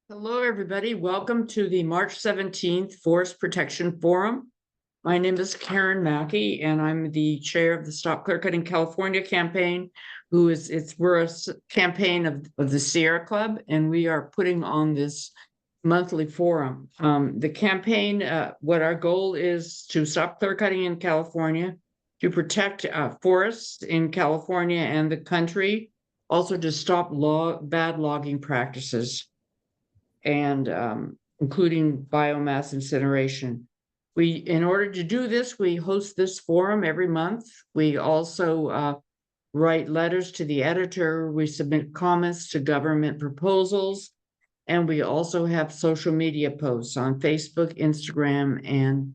Hello, everybody. Welcome to the March 17th Forest Protection Forum. My name is Karen Mackey, and I'm the chair of the Stop Clearcutting California campaign, we're a campaign of the Sierra Club, and we are putting on this monthly forum. The campaign, what our goal is to stop clearcutting in California, to protect forests in California and the country, also to stop bad logging practices, and including biomass incineration. In order to do this, we host this forum every month. We also write letters to the editor. We submit comments to government proposals. And we also have social media posts on Facebook, Instagram,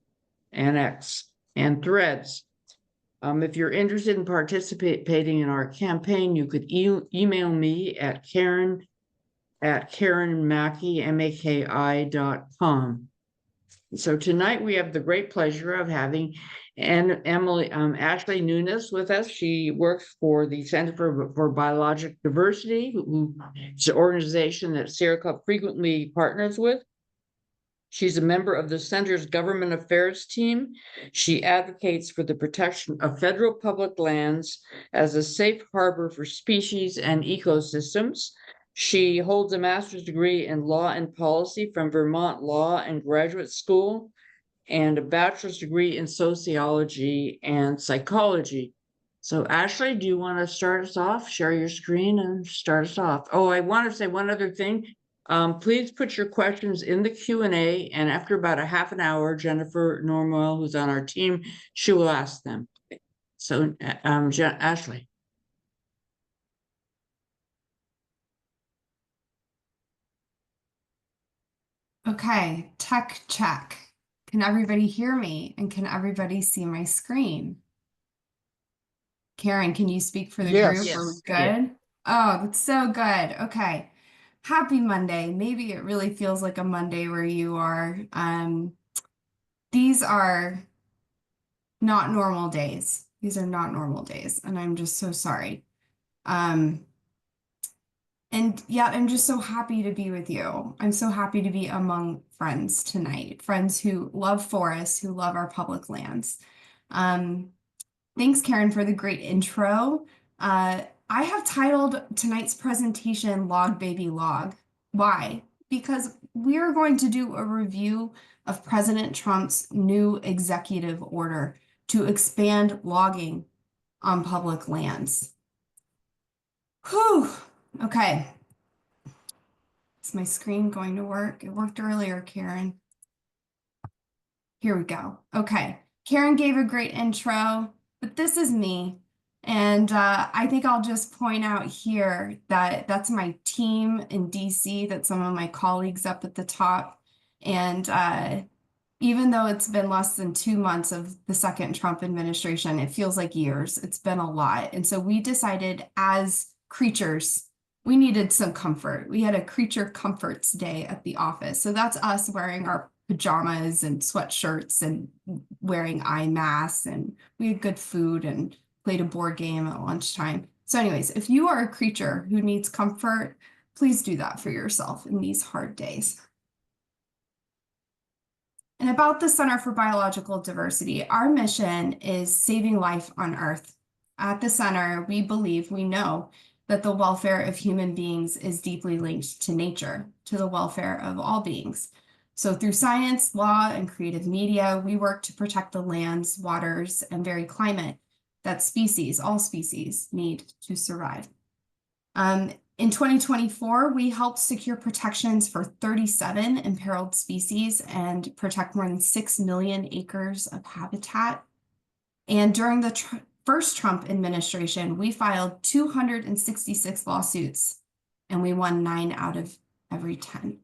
and X, and Threads. If you're interested in participating in our campaign, you could email me at karenmackey.com. So tonight we have the great pleasure of having Ashley Nunes with us. She works for the Center for Biologic Diversity, who is an organization that Sierra Club frequently partners with. She's a member of the center's government affairs team. She advocates for the protection of federal public lands as a safe harbor for species and ecosystems. She holds a master's degree in law and policy from Vermont Law and Graduate School, and a bachelor's degree in sociology and psychology. So Ashley, do you want to start us off? Share your screen and start us off. Oh, I want to say one other thing. Please put your questions in the Q&A, and after about a half an hour, Jennifer Norwell, who's on our team, she will ask them. So Ashley. Okay, tech check. Can everybody hear me? And can everybody see my screen? Karen, can you speak for the group? Yes. Are we good? Oh, that's so good. Okay. Happy Monday. Maybe it really feels like a Monday where you are. These are not normal days. These are not normal days, and I'm just so sorry. And yeah, I'm just so happy to be with you. I'm so happy to be among friends tonight, friends who love forests, who love our public lands. Thanks, Karen, for the great intro. I have titled tonight's presentation Log Baby Log. Why? Because we are going to do a review of President Trump's new executive order to expand logging on public lands. Whew. Okay. Is my screen going to work? It worked earlier, Karen. Here we go. Okay. Karen gave a great intro, but this is me. And I think I'll just point out here that that's my team in DC, that's some of my colleagues up at the top. And even though it's been less than 2 months of the second Trump administration, it feels like years. It's been a lot. And so we decided as creatures, we needed some comfort. We had a creature comforts day at the office. So that's us wearing our pajamas and sweatshirts and wearing eye masks, and we had good food and played a board game at lunchtime. So anyways, if you are a creature who needs comfort, please do that for yourself in these hard days. And about the Center for Biological Diversity, our mission is saving life on Earth. At the center, we know that the welfare of human beings is deeply linked to nature, to the welfare of all beings. So through science, law, and creative media, we work to protect the lands, waters, and very climate that all species need to survive. In 2024, we helped secure protections for 37 imperiled species and protect more than 6 million acres of habitat. And during the first Trump administration, we filed 266 lawsuits, and we won 9 out of every 10.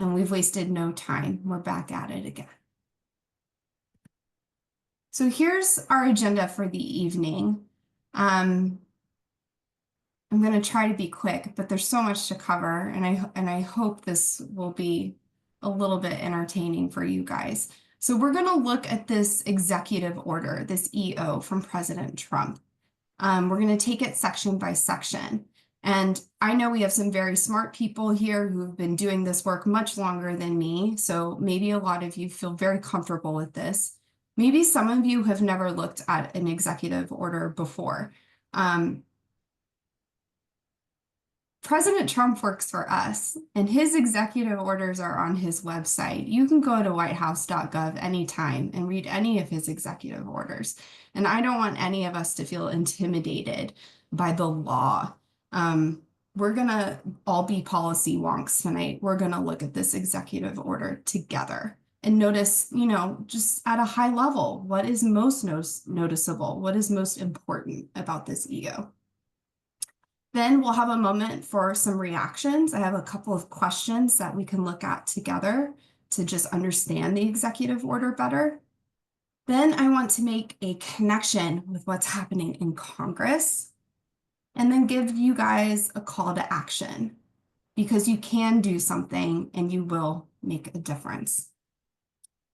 And we've wasted no time. We're back at it again. So here's our agenda for the evening. I'm going to try to be quick, but there's so much to cover, and I hope this will be a little bit entertaining for you guys. So we're going to look at this executive order, this EO from President Trump. We're going to take it section by section. And I know we have some very smart people here who've been doing this work much longer than me. So maybe a lot of you feel very comfortable with this. Maybe some of you have never looked at an executive order before. President Trump works for us, and his executive orders are on his website. You can go to whitehouse.gov anytime and read any of his executive orders. And I don't want any of us to feel intimidated by the law. We're going to all be policy wonks tonight. We're going to look at this executive order together and notice, just at a high level, what is most noticeable, what is most important about this EO. Then we'll have a moment for some reactions. I have a couple of questions that we can look at together to just understand the executive order better. Then I want to make a connection with what's happening in Congress, and then give you guys a call to action, because you can do something and you will make a difference.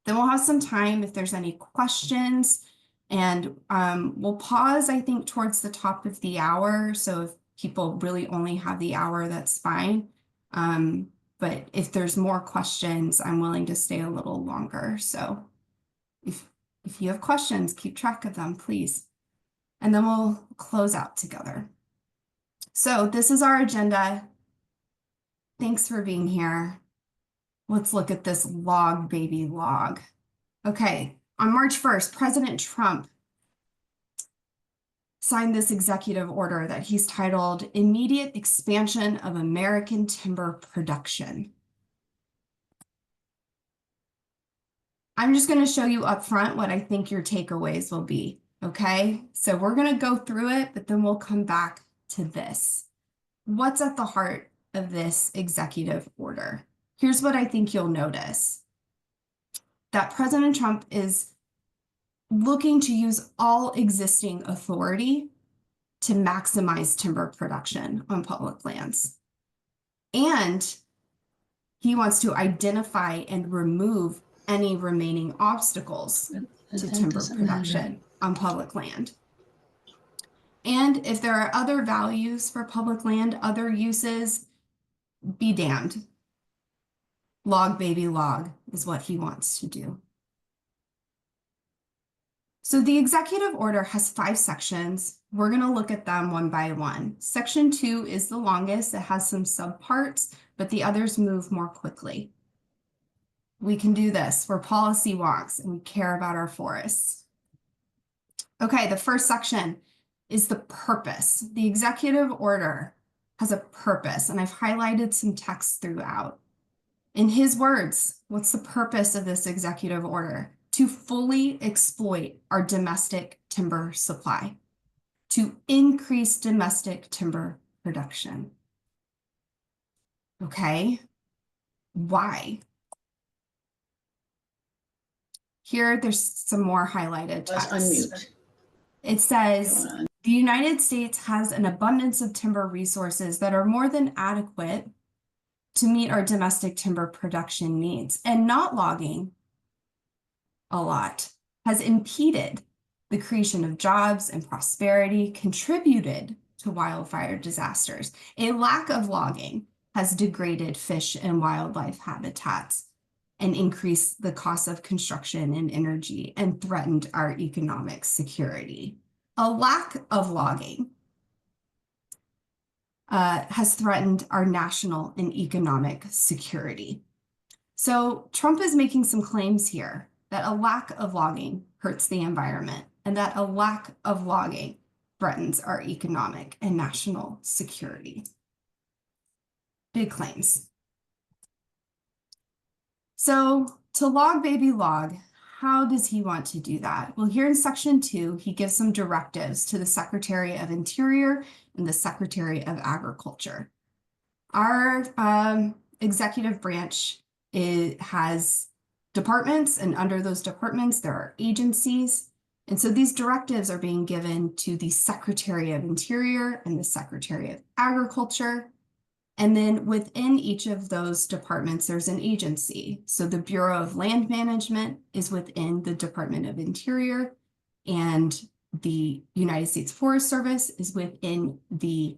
Then we'll have some time if there's any questions, and we'll pause, I think, towards the top of the hour. So if people really only have the hour, that's fine. But if there's more questions, I'm willing to stay a little longer. So if you have questions, keep track of them, please. And then we'll close out together. So this is our agenda. Thanks for being here. Let's look at this log, baby log. Okay, on March 1st, President Trump signed this executive order that he's titled Immediate Expansion of American Timber Production. I'm just going to show you up front what I think your takeaways will be, okay? So we're going to go through it, but then we'll come back to this. What's at the heart of this executive order? Here's what I think you'll notice. That President Trump is looking to use all existing authority to maximize timber production on public lands. And he wants to identify and remove any remaining obstacles to timber production on public land. And if there are other values for public land, other uses, be damned. Log, baby, log is what he wants to do. So the executive order has 5 sections. We're going to look at them one by one. Section 2 is the longest. It has some subparts, but the others move more quickly. We can do this. We're policy wonks and we care about our forests. Okay, the first section is the purpose. The executive order has a purpose, and I've highlighted some text throughout. In his words, what's the purpose of this executive order? To fully exploit our domestic timber supply, to increase domestic timber production. Okay, why? Here, there's some more highlighted text. It says, the United States has an abundance of timber resources that are more than adequate to meet our domestic timber production needs, and not logging a lot has impeded the creation of jobs and prosperity, contributed to wildfire disasters. A lack of logging has degraded fish and wildlife habitats and increased the cost of construction and energy and threatened our economic security. A lack of logging has threatened our national and economic security. So Trump is making some claims here that a lack of logging hurts the environment and that a lack of logging threatens our economic and national security. Big claims. So to log, baby, log, how does he want to do that? Well, here in section 2, he gives some directives to the Secretary of Interior and the Secretary of Agriculture. Our executive branch has departments, and under those departments, there are agencies. And so these directives are being given to the Secretary of Interior and the Secretary of Agriculture. And then within each of those departments, there's an agency. So the Bureau of Land Management is within the Department of Interior, and the United States Forest Service is within the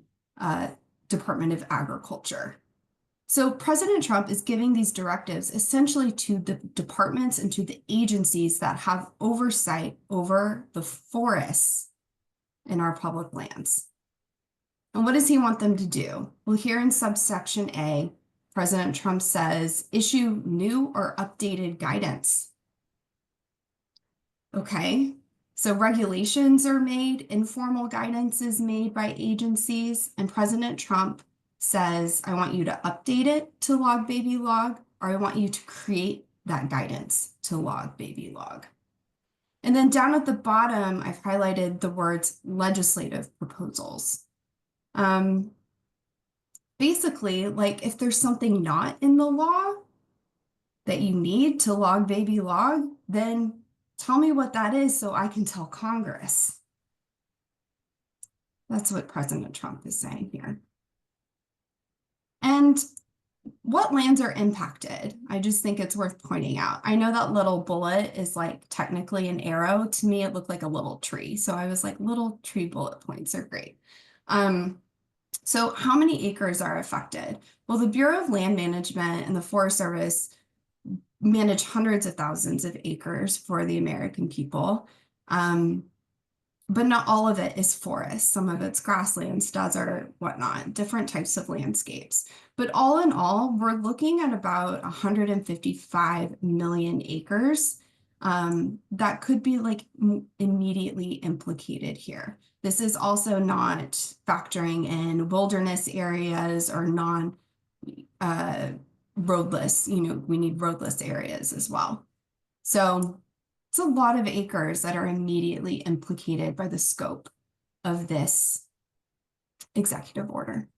Department of Agriculture. So President Trump is giving these directives essentially to the departments and to the agencies that have oversight over the forests in our public lands. And what does he want them to do? Well, here in subsection A, President Trump says, issue new or updated guidance. Okay, so regulations are made, informal guidance is made by agencies, and President Trump says, I want you to update it to log baby log, or I want you to create that guidance to log baby log. And then down at the bottom, I've highlighted the words legislative proposals. Basically, like if there's something not in the law that you need to log baby log, then tell me what that is so I can tell Congress. That's what President Trump is saying here. And what lands are impacted? I just think it's worth pointing out. I know that little bullet is like technically an arrow. To me, it looked like a little tree. So I was like, little tree bullet points are great. So how many acres are affected? Well, the Bureau of Land Management and the Forest Service manage hundreds of thousands of acres for the American people. But not all of it is forest. Some of it's grasslands, desert, whatnot, different types of landscapes. But all in all, we're looking at about 155 million acres that could be like immediately implicated here. This is also not factoring in wilderness areas or roadless, we need roadless areas as well. So it's a lot of acres that are immediately implicated by the scope of this executive order.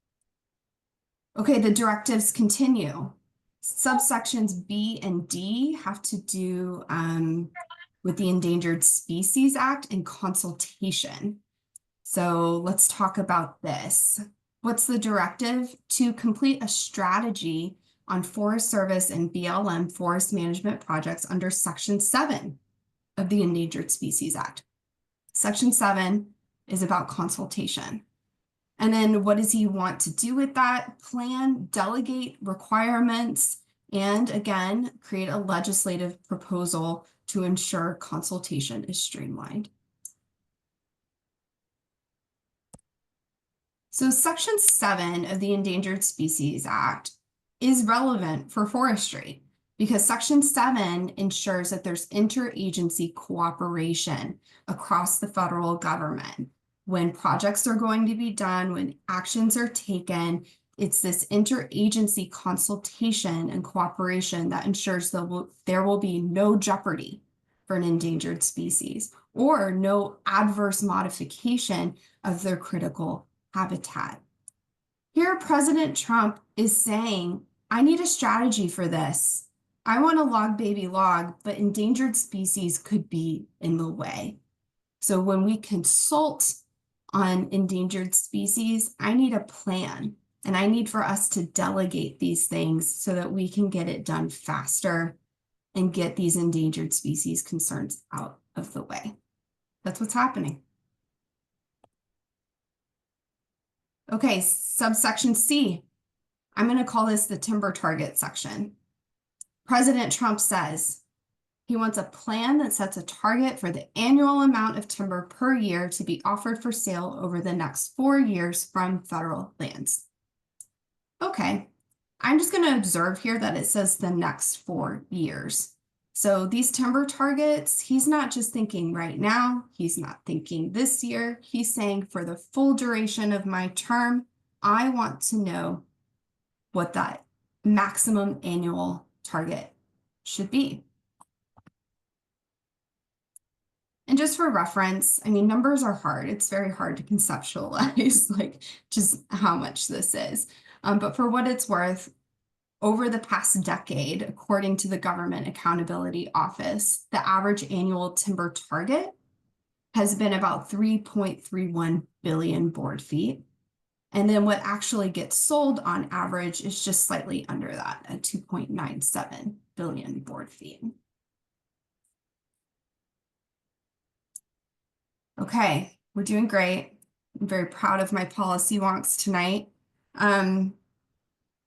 Okay, the directives continue. Subsections B and D have to do with the Endangered Species Act and consultation. So let's talk about this. What's the directive? To complete a strategy on Forest Service and BLM forest management projects under Section 7 of the Endangered Species Act. Section 7 is about consultation. And then what does he want to do with that? Plan, delegate requirements, and again, create a legislative proposal to ensure consultation is streamlined. So Section 7 of the Endangered Species Act is relevant for forestry because Section 7 ensures that there's interagency cooperation across the federal government. When projects are going to be done, when actions are taken, it's this interagency consultation and cooperation that ensures that there will be no jeopardy for an endangered species or no adverse modification of their critical habitat. Here, President Trump is saying, I need a strategy for this. I want to log baby log, but endangered species could be in the way. So when we consult on endangered species, I need a plan and I need for us to delegate these things so that we can get it done faster and get these endangered species concerns out of the way. That's what's happening. Okay, subsection C. I'm going to call this the timber target section. President Trump says he wants a plan that sets a target for the annual amount of timber per year to be offered for sale over the next 4 years from federal lands. Okay, I'm just going to observe here that it says the next 4 years. So these timber targets, he's not just thinking right now, he's not thinking this year, he's saying for the full duration of my term, I want to know what that maximum annual target should be. And just for reference, I mean, numbers are hard. It's very hard to conceptualize like just how much this is. But for what it's worth, over the past decade, according to the Government Accountability Office, the average annual timber target has been about 3.31 billion board feet. And then what actually gets sold on average is just slightly under that at 2.97 billion board feet. Okay, we're doing great. I'm very proud of my policy wonks tonight.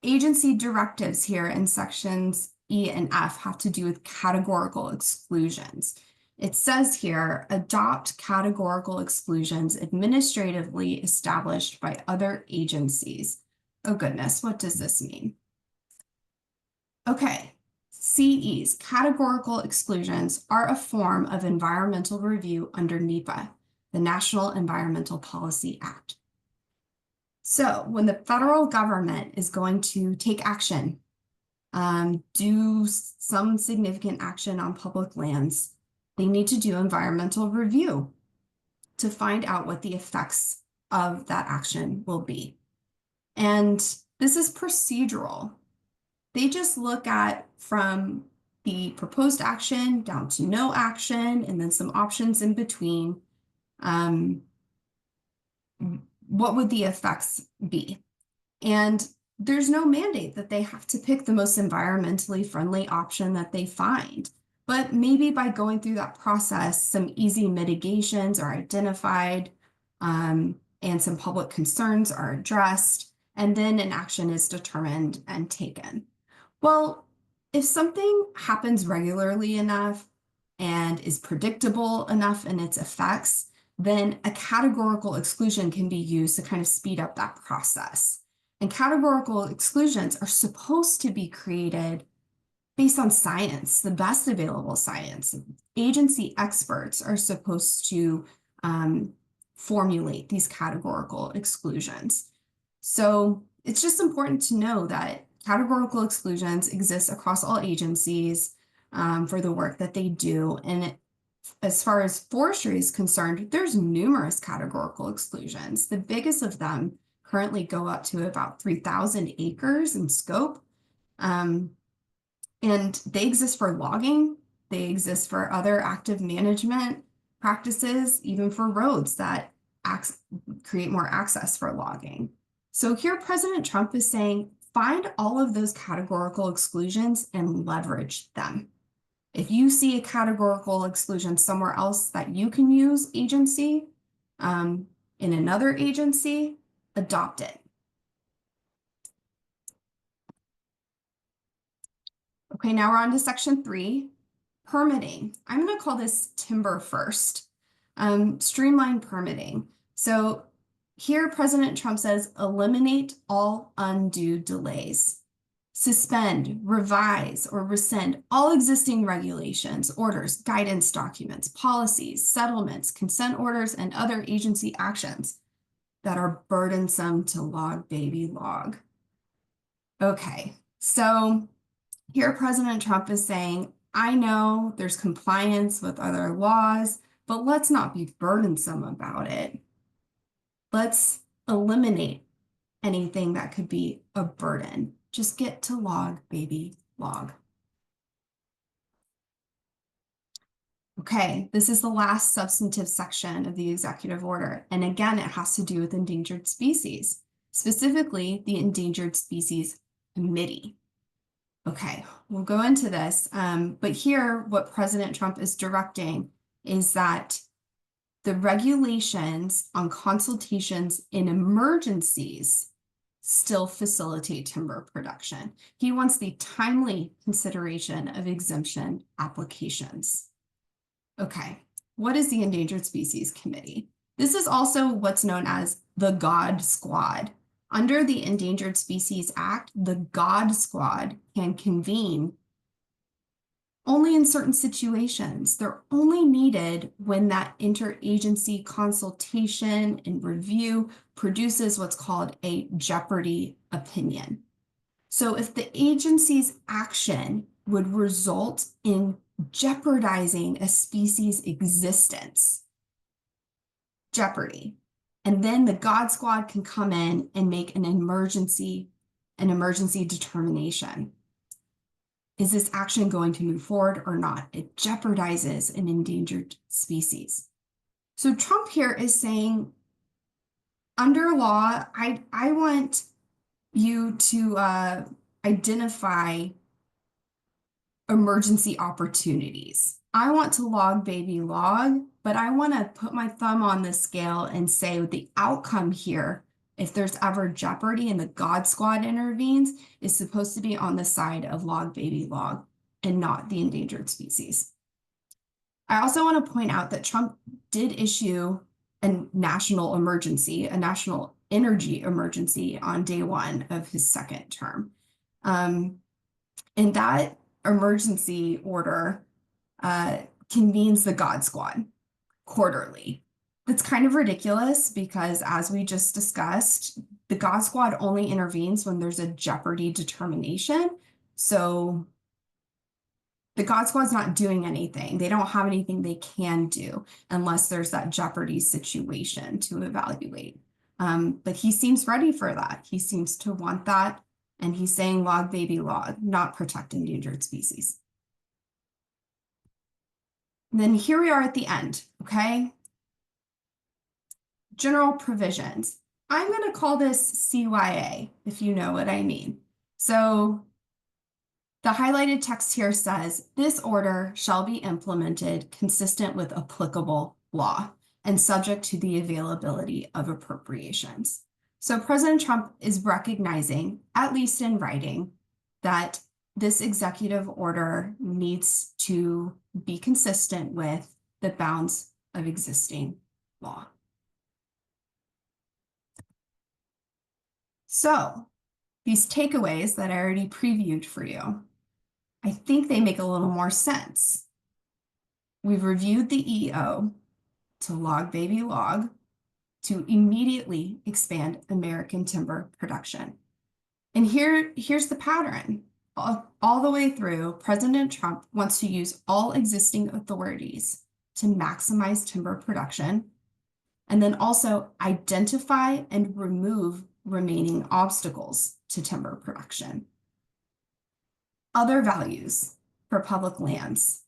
Agency directives here in sections E and F have to do with categorical exclusions. It says here, adopt categorical exclusions administratively established by other agencies. Oh goodness, what does this mean? Okay, CEs, categorical exclusions, are a form of environmental review under NEPA, the National Environmental Policy Act. So when the federal government is going to take action, do some significant action on public lands, they need to do environmental review to find out what the effects of that action will be. And this is procedural. They just look at from the proposed action down to no action, and then some options in between. What would the effects be? And there's no mandate that they have to pick the most environmentally friendly option that they find. But maybe by going through that process, some easy mitigations are identified, and some public concerns are addressed, and then an action is determined and taken. Well, if something happens regularly enough and is predictable enough in its effects, then a categorical exclusion can be used to kind of speed up that process. And categorical exclusions are supposed to be created based on science, the best available science. Agency experts are supposed to formulate these categorical exclusions. So it's just important to know that categorical exclusions exist across all agencies for the work that they do. And as far as forestry is concerned, there's numerous categorical exclusions. The biggest of them currently go up to about 3,000 acres in scope. And they exist for logging. They exist for other active management practices, even for roads that create more access for logging. So here President Trump is saying, find all of those categorical exclusions and leverage them. If you see a categorical exclusion somewhere else that you can use agency, in another agency, adopt it. Okay, now we're on to section 3, permitting. I'm going to call this timber first. Streamline permitting. So here President Trump says, eliminate all undue delays. Suspend, revise, or rescind all existing regulations, orders, guidance documents, policies, settlements, consent orders, and other agency actions that are burdensome to log baby log. Okay, so here President Trump is saying, I know there's compliance with other laws, but let's not be burdensome about it. Let's eliminate anything that could be a burden. Just get to log, baby, log. Okay, this is the last substantive section of the executive order. And again, it has to do with endangered species, specifically the Endangered Species Committee. Okay, we'll go into this. But here, what President Trump is directing is that the regulations on consultations in emergencies still facilitate timber production. He wants the timely consideration of exemption applications. Okay, what is the Endangered Species Committee? This is also what's known as the God Squad. Under the Endangered Species Act, the God Squad can convene only in certain situations. They're only needed when that interagency consultation and review produces what's called a jeopardy opinion. So if the agency's action would result in jeopardizing a species' existence, jeopardy, and then the God Squad can come in and make an emergency determination. Is this action going to move forward or not? It jeopardizes an endangered species. So Trump here is saying, under law, I want you to identify emergency opportunities. I want to log baby log, but I want to put my thumb on the scale and say the outcome here if there's ever jeopardy and the God Squad intervenes, is supposed to be on the side of log baby log and not the endangered species. I also want to point out that Trump did issue a national emergency, a national energy emergency on day one of his second term. And that emergency order convenes the God Squad quarterly. That's kind of ridiculous because, as we just discussed, the God Squad only intervenes when there's a jeopardy determination. So the God Squad's not doing anything. They don't have anything they can do unless there's that jeopardy situation to evaluate. But he seems ready for that. He seems to want that. And he's saying log baby log, not protect endangered species. And then here we are at the end, okay? General provisions. I'm going to call this CYA, if you know what I mean. So the highlighted text here says, this order shall be implemented consistent with applicable law and subject to the availability of appropriations. So President Trump is recognizing, at least in writing, that this executive order needs to be consistent with the bounds of existing law. So these takeaways that I already previewed for you, I think they make a little more sense. We've reviewed the EO to log baby log to immediately expand American timber production. And here's the pattern. All the way through, President Trump wants to use all existing authorities to maximize timber production, and then also identify and remove remaining obstacles to timber production. Other values for public lands,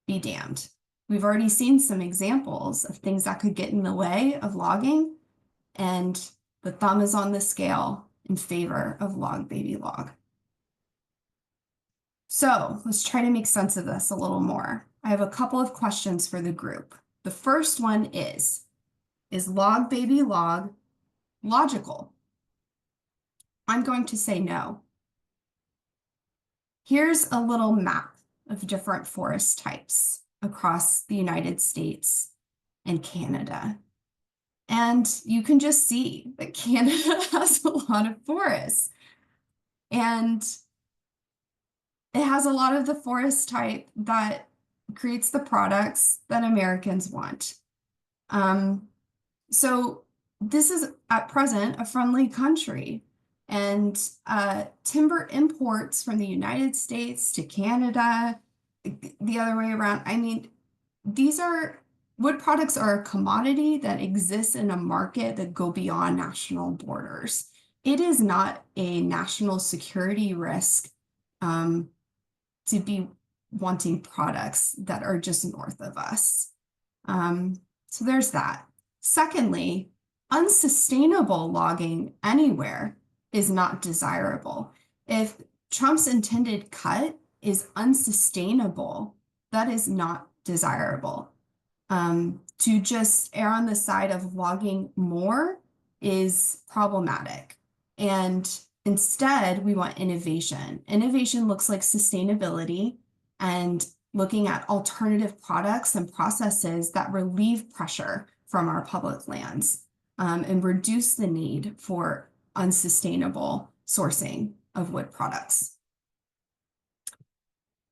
be damned. We've already seen some examples of things that could get in the way of logging, and the thumb is on the scale in favor of log baby log. So let's try to make sense of this a little more. I have a couple of questions for the group. The first one is log baby log logical? I'm going to say no. Here's a little map of different forest types across the United States and Canada. And you can just see that Canada has a lot of forests. And it has a lot of the forest type that creates the products that Americans want. So this is at present a friendly country. And timber imports from the United States to Canada, the other way around. I mean, wood products are a commodity that exists in a market that go beyond national borders. It is not a national security risk to be wanting products that are just north of us. So there's that. Secondly, unsustainable logging anywhere is not desirable. If Trump's intended cut is unsustainable, that is not desirable. To just err on the side of logging more is problematic. And instead, we want innovation. Innovation looks like sustainability and looking at alternative products and processes that relieve pressure from our public lands and reduce the need for unsustainable sourcing of wood products.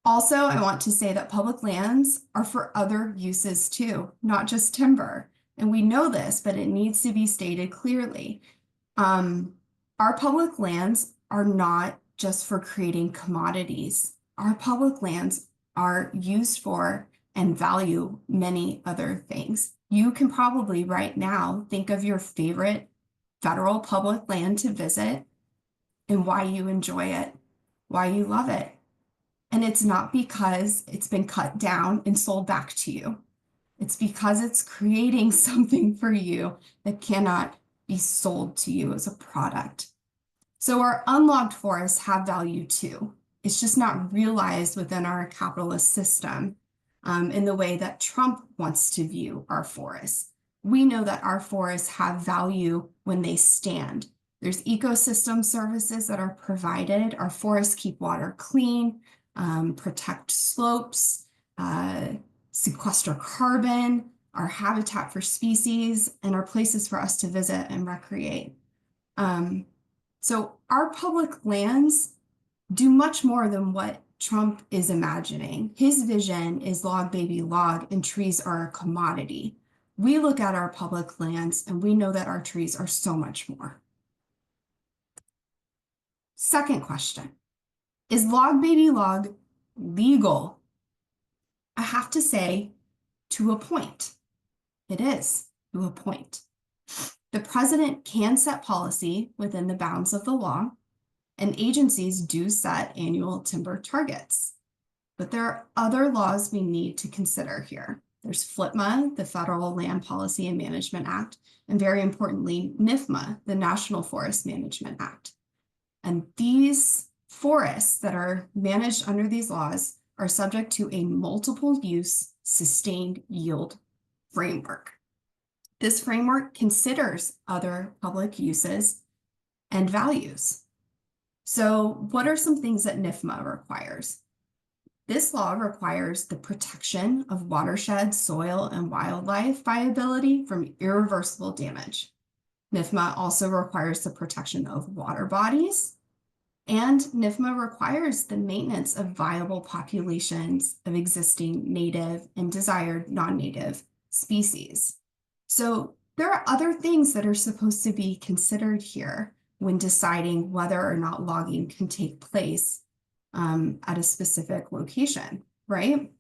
Also, I want to say that public lands are for other uses too, not just timber. And we know this, but it needs to be stated clearly. Our public lands are not just for creating commodities. Our public lands are used for and value many other things. You can probably right now think of your favorite federal public land to visit and why you enjoy it, why you love it. And it's not because it's been cut down and sold back to you. It's because it's creating something for you that cannot be sold to you as a product. So our unlogged forests have value too. It's just not realized within our capitalist system in the way that Trump wants to view our forests. we know that our forests have value when they stand. There's ecosystem services that are provided. Our forests keep water clean, protect slopes, sequester carbon, are habitat for species, and are places for us to visit and recreate. So our public lands do much more than what Trump is imagining. His vision is log baby log, and trees are a commodity. We look at our public lands and we know that our trees are so much more. Second question, is log baby log legal? I have to say, to a point. It is, to a point. The president can set policy within the bounds of the law, and agencies do set annual timber targets. But there are other laws we need to consider here. There's FLPMA, the Federal Land Policy and Management Act, and very importantly, NIFMA, the National Forest Management Act. And these forests that are managed under these laws are subject to a multiple use sustained yield framework. This framework considers other public uses and values. So what are some things that NIFMA requires? This law requires the protection of watershed, soil, and wildlife viability from irreversible damage. NIFMA also requires the protection of water bodies, and NIFMA requires the maintenance of viable populations of existing native and desired non-native species. So there are other things that are supposed to be considered here when deciding whether or not logging can take place at a specific location, right?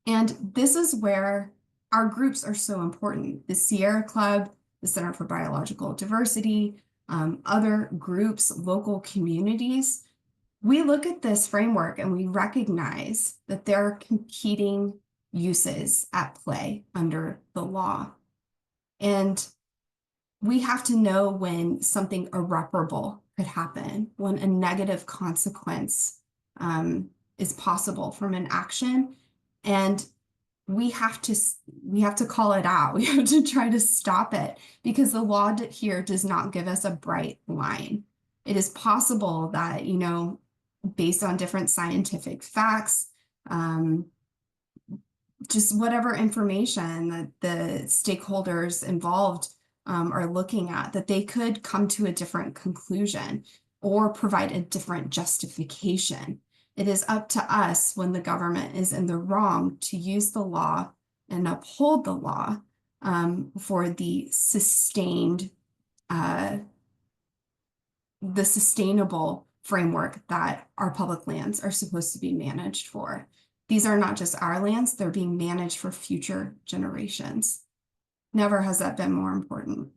And this is where our groups are so important. The Sierra Club, the Center for Biological Diversity, other groups, local communities, we look at this framework and we recognize that there are competing uses at play under the law. And we have to know when something irreparable could happen, when a negative consequence is possible from an action, and we have to call it out. We have to try to stop it, because the law here does not give us a bright line. It is possible that, you know, based on different scientific facts, just whatever information that the stakeholders involved are looking at, that they could come to a different conclusion or provide a different justification. It is up to us, when the government is in the wrong, to use the law and uphold the law for the sustainable framework that our public lands are supposed to be managed for. These are not just our lands, they're being managed for future generations. Never has that been more important.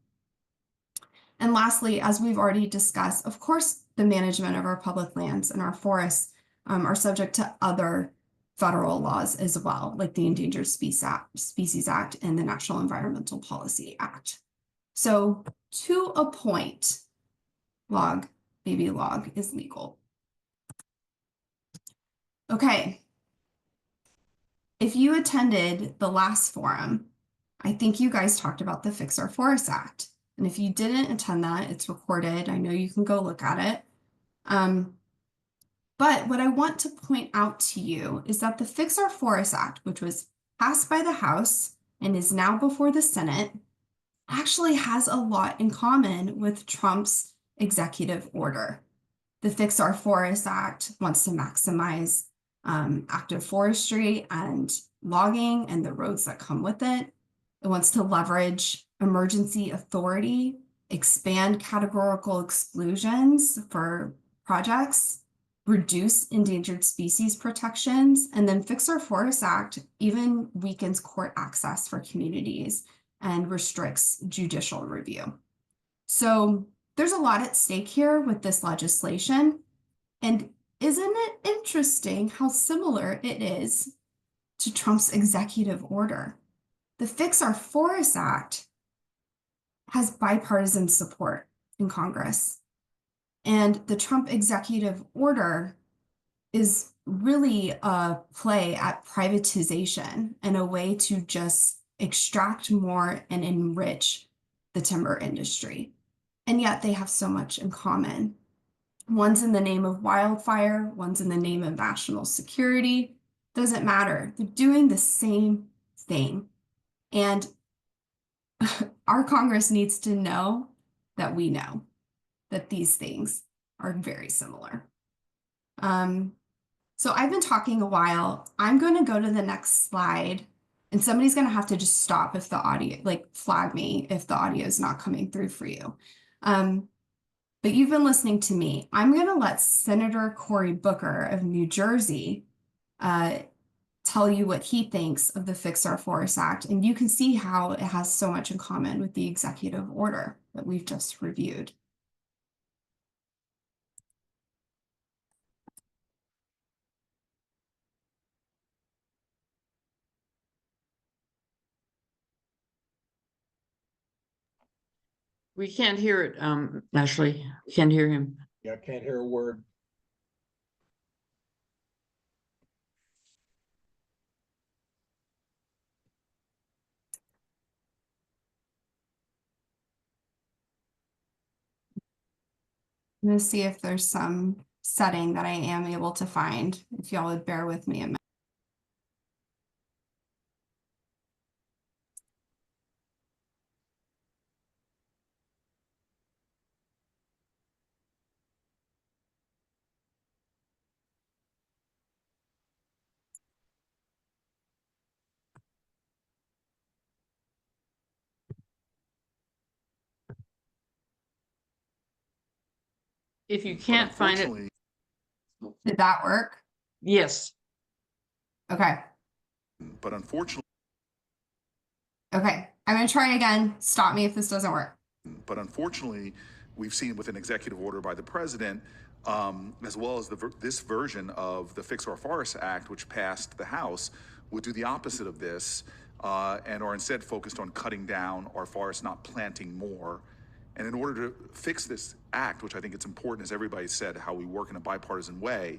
And lastly, as we've already discussed, of course, the management of our public lands and our forests are subject to other federal laws as well, like the Endangered Species Act and the National Environmental Policy Act. So to a point, log, baby log is legal. Okay. If you attended the last forum, I think you guys talked about the Fix Our Forests Act. And if you didn't attend that, it's recorded. I know you can go look at it. But what I want to point out to you is that the Fix Our Forests Act, which was passed by the House and is now before the Senate, actually has a lot in common with Trump's executive order. The Fix Our Forests Act wants to maximize active forestry and logging and the roads that come with it. It wants to leverage emergency authority, expand categorical exclusions for projects, reduce endangered species protections, and then Fix Our Forests Act even weakens court access for communities and restricts judicial review. So there's a lot at stake here with this legislation. And isn't it interesting how similar it is to Trump's executive order? The Fix Our Forests Act has bipartisan support in Congress. And the Trump executive order is really a play at privatization and a way to just extract more, and enrich the timber industry. And yet they have so much in common. One's in the name of wildfire, one's in the name of national security. Doesn't matter. They're doing the same thing. And our Congress needs to know that we know that these things are very similar. So I've been talking a while. I'm going to go to the next slide, and somebody's going to have to just stop if the audio, like flag me if the audio is not coming through for you. But you've been listening to me. I'm going to let Senator Cory Booker of New Jersey tell you what he thinks of the Fix Our Forests Act, and you can see how it has so much in common with the executive order that we've just reviewed. We can't hear it, Ashley. Can't hear him. Yeah, I can't hear a word. I'm going to see if there's some setting that I am able to find, if y'all would bear with me a minute. If you can't find it, Did that work? yes. Okay. But unfortunately, Okay. I'm going to try again. Stop me if this doesn't work. we've seen with an executive order by the president, as well as this version of the Fix Our Forests Act, which passed the House, would do the opposite of this and are instead focused on cutting down our forests, not planting more. And in order to fix this act, which I think it's important, as everybody said, how we work in a bipartisan way,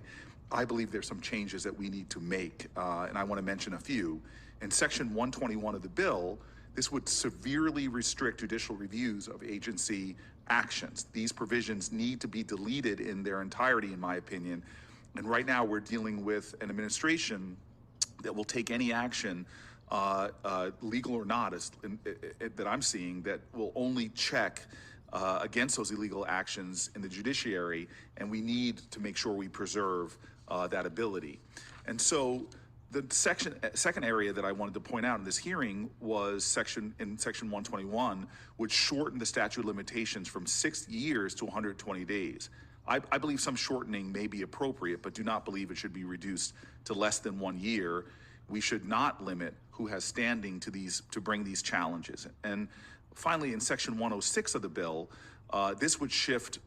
I believe there's some changes that we need to make, and I want to mention a few. In Section 121 of the bill, this would severely restrict judicial reviews of agency actions. These provisions need to be deleted in their entirety, in my opinion. And right now, we're dealing with an administration that will take any action, legal or not, that I'm seeing, that will only check against those illegal actions in the judiciary, and we need to make sure we preserve that ability. And so the second area that I wanted to point out in this hearing was Section 121, which shortened the statute of limitations from 6 years to 120 days. I believe some shortening may be appropriate, but do not believe it should be reduced to less than 1 year. We should not limit who has standing to bring these challenges. And finally, in Section 106 of the bill, this would shift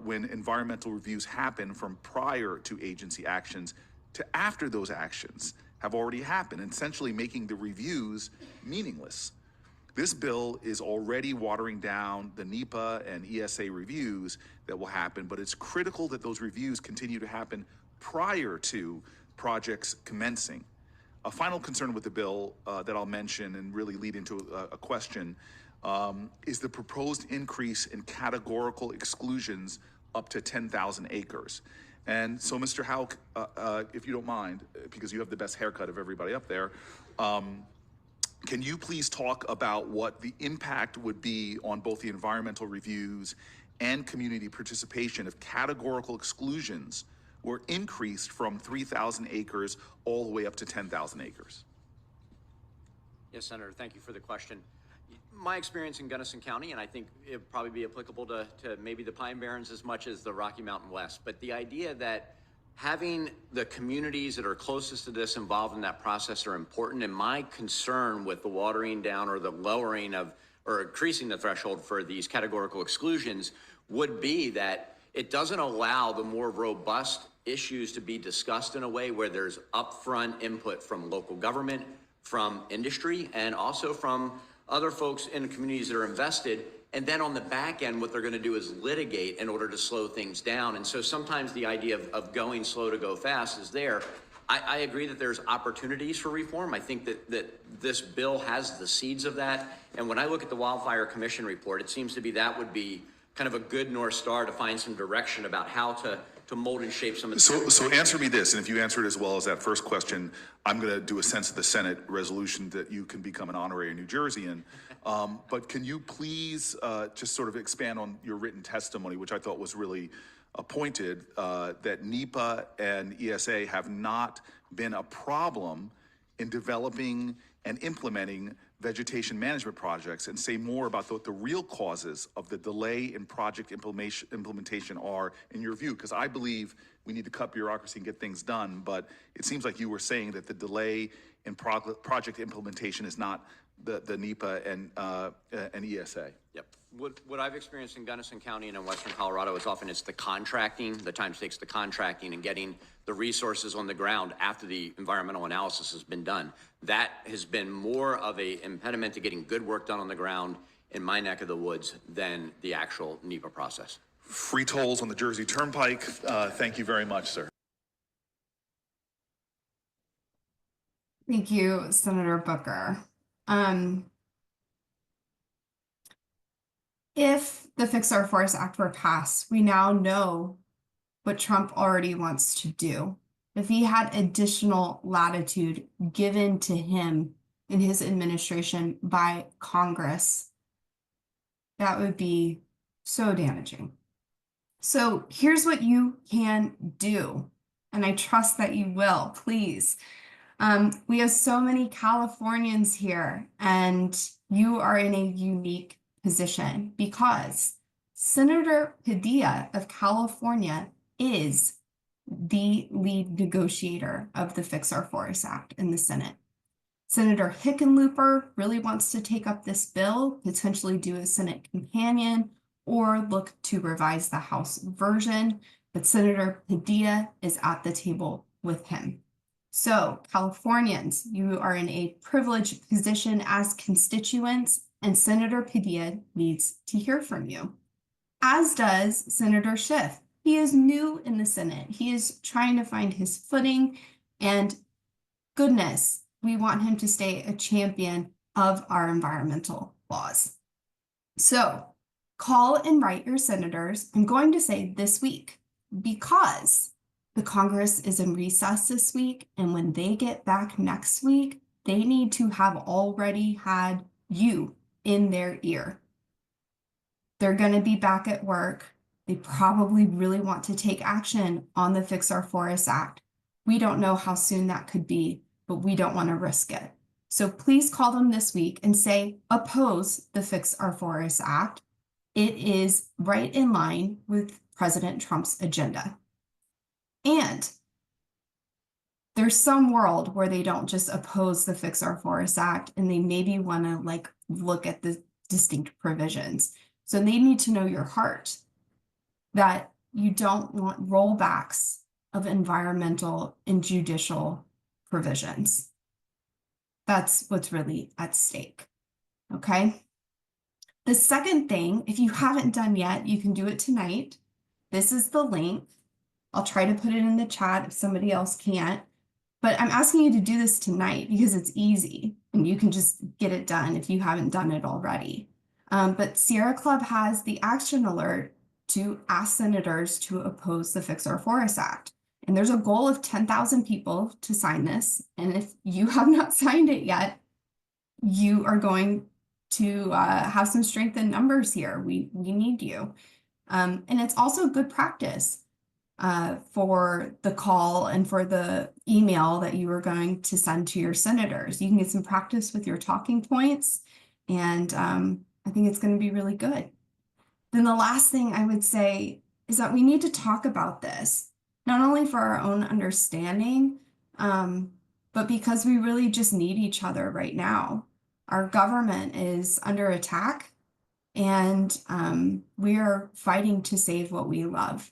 when environmental reviews happen from prior to agency actions to after those actions have already happened, essentially making the reviews meaningless. This bill is already watering down the NEPA and ESA reviews that will happen, but it's critical that those reviews continue to happen prior to projects commencing. A final concern with the bill that I'll mention and really lead into a question is the proposed increase in categorical exclusions up to 10,000 acres. And so, Mr. Houck, if you don't mind, because you have the best haircut of everybody up there, can you please talk about what the impact would be on both the environmental reviews and community participation if categorical exclusions were increased from 3,000 acres all the way up to 10,000 acres? Yes, Senator, thank you for the question. My experience in Gunnison County, and I think it would probably be applicable to maybe the Pine Barrens as much as the Rocky Mountain West, but the idea that having the communities that are closest to this involved in that process are important. And my concern with the watering down or the lowering of or increasing the threshold for these categorical exclusions would be that it doesn't allow the more robust issues to be discussed in a way where there's upfront input from local government, from industry, and also from other folks in the communities that are invested. And then on the back end, what they're going to do is litigate in order to slow things down. And so sometimes the idea of going slow to go fast is there. I agree that there's opportunities for reform. I think that this bill has the seeds of that. And when I look at the Wildfire Commission report, it seems to be that would be kind of a good North Star to find some direction about how to mold and shape some of the. So answer me this, and if you answer it as well as that first question, I'm going to do a sense of the Senate resolution that you can become an honorary New Jerseyan. But can you please just sort of expand on your written testimony, which I thought was really pointed, that NEPA and ESA have not been a problem in developing and implementing vegetation management projects, and say more about what the real causes of the delay in project implementation are in your view? Because I believe we need to cut bureaucracy and get things done, but it seems like you were saying that the delay in project implementation is not the NEPA and ESA. Yep. What I've experienced in Gunnison County and in Western Colorado is often it's the contracting, the time takes the contracting and getting the resources on the ground after the environmental analysis has been done. That has been more of a impediment to getting good work done on the ground in my neck of the woods than the actual NEPA process. Free tolls on the Jersey Turnpike. Thank you very much, sir. Thank you, Senator Booker. If the Fix Our Forests Act were passed, we now know what Trump already wants to do. If he had additional latitude given to him in his administration by Congress, that would be so damaging. So here's what you can do, and I trust that you will, please. We have so many Californians here, and you are in a unique position because Senator Padilla of California is the lead negotiator of the Fix Our Forests Act in the Senate. Senator Hickenlooper really wants to take up this bill, potentially do a Senate companion, or look to revise the House version, but Senator Padilla is at the table with him. So, Californians, you are in a privileged position as constituents, and Senator Padilla needs to hear from you, as does Senator Schiff. He is new in the Senate. He is trying to find his footing, and goodness, we want him to stay a champion of our environmental laws. So, call and write your senators. I'm going to say this week, because the Congress is in recess this week, and when they get back next week, they need to have already had you in their ear. They're going to be back at work. They probably really want to take action on the Fix Our Forests Act. We don't know how soon that could be, but we don't want to risk it. So please call them this week and say, oppose the Fix Our Forests Act. It is right in line with President Trump's agenda. And there's some world where they don't just oppose the Fix Our Forests Act, and they maybe want to look at the distinct provisions. So they need to know your heart, that you don't want rollbacks of environmental and judicial provisions. That's what's really at stake. Okay. The second thing, if you haven't done yet, you can do it tonight. This is the link. I'll try to put it in the chat if somebody else can't, but I'm asking you to do this tonight because it's easy and you can just get it done if you haven't done it already. But Sierra Club has the action alert to ask senators to oppose the Fix Our Forests Act. And there's a goal of 10,000 people to sign this. And if you have not signed it yet, you are going to have some strength in numbers here. We need you. And it's also good practice for the call and for the email that you are going to send to your senators. You can get some practice with your talking points, and I think it's going to be really good. Then the last thing I would say is that we need to talk about this, not only for our own understanding, but because we really just need each other right now. Our government is under attack, and we are fighting to save what we love.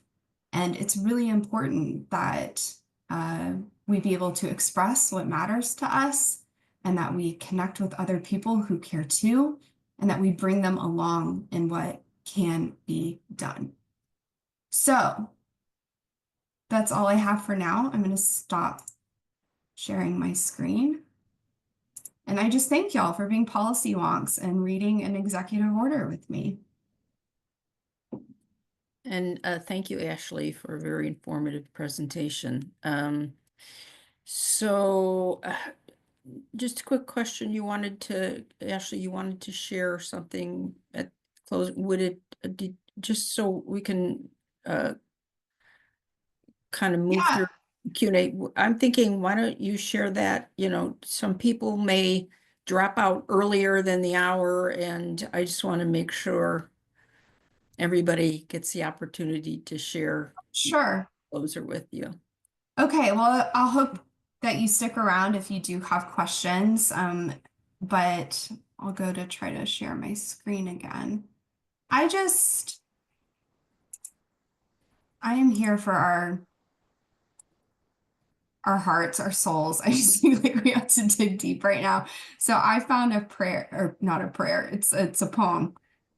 And it's really important that we be able to express what matters to us, and that we connect with other people who care too, and that we bring them along in what can be done. So that's all I have for now. I'm going to stop sharing my screen. And I just thank y'all for being policy wonks and reading an executive order with me. And thank you, Ashley, for a very informative presentation. Just a quick question. Ashley, you wanted to share something at close. Would it, just so we can kind of move Yeah. through Q&A, I'm thinking, why don't you share that? Some people may drop out earlier than the hour, and I just want to make sure everybody gets the opportunity to share Sure. closer with you. Okay, well, I'll hope that you stick around if you do have questions. But I'll go to try to share my screen again. I am here for our hearts, our souls. I just feel like we have to dig deep right now. So I found a prayer, or not a prayer, it's a poem.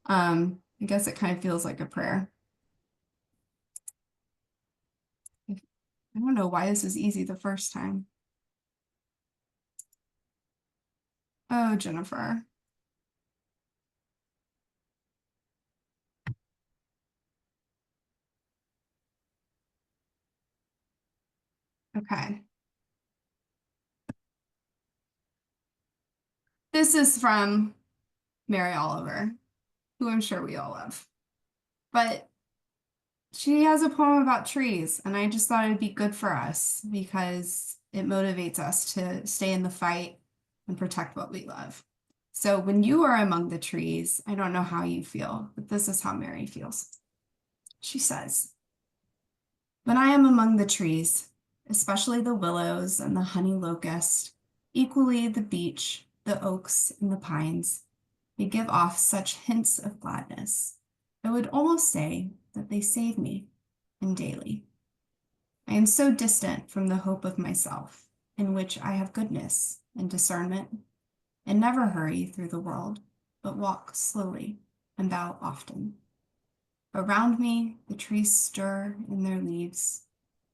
I guess it kind of feels like a prayer. I don't know why this was easy the first time. Oh, Jennifer. Okay. This is from Mary Oliver, who I'm sure we all love. But she has a poem about trees, and I just thought it'd be good for us because it motivates us to stay in the fight and protect what we love. So when you are among the trees, I don't know how you feel, but this is how Mary feels. She says, "When I am among the trees, especially the willows and the honey locust, equally the beech, the oaks, and the pines, they give off such hints of gladness. I would almost say that they save me, and daily. I am so distant from the hope of myself, in which I have goodness and discernment, and never hurry through the world, but walk slowly, and bow often. Around me, the trees stir in their leaves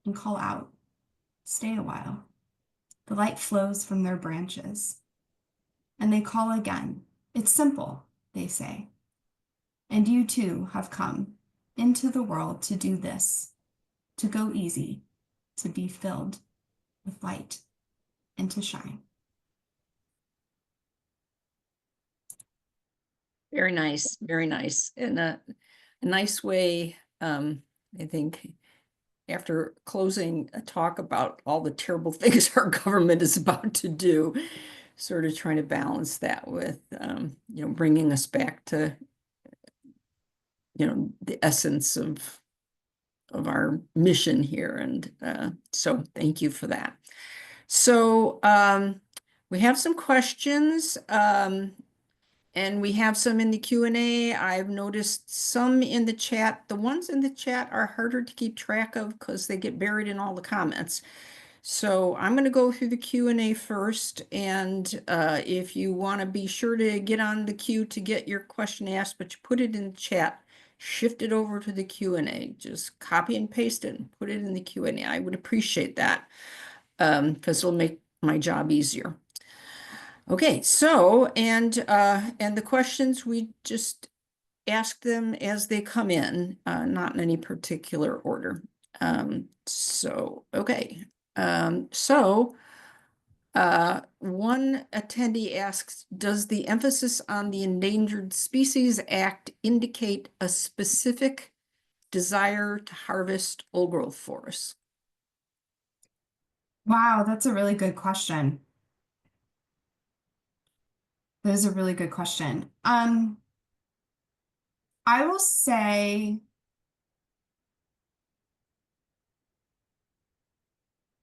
and call out, 'Stay a while.' The light flows from their branches, and they call again. 'It's simple,' they say. And you too have come into the world to do this, to go easy, to be filled with light, and to shine." Very nice, very nice. And a nice way, I think, after closing a talk about all the terrible things our government is about to do, sort of trying to balance that with, bringing us back to, the essence of our mission here. And so thank you for that. So we have some questions. And we have some in the Q&A. I've noticed some in the chat. The ones in the chat are harder to keep track of because they get buried in all the comments. So I'm going to go through the Q&A first. And if you want to be sure to get on the queue to get your question asked, but you put it in the chat, shift it over to the Q&A. Just copy and paste it and put it in the Q&A. I would appreciate that because it'll make my job easier. Okay, so, and the questions, we just ask them as they come in, not in any particular order. Okay. One attendee asks, does the emphasis on the Endangered Species Act indicate a specific desire to harvest old-growth forests? Wow, that's a really good question. That is a really good question. I will say,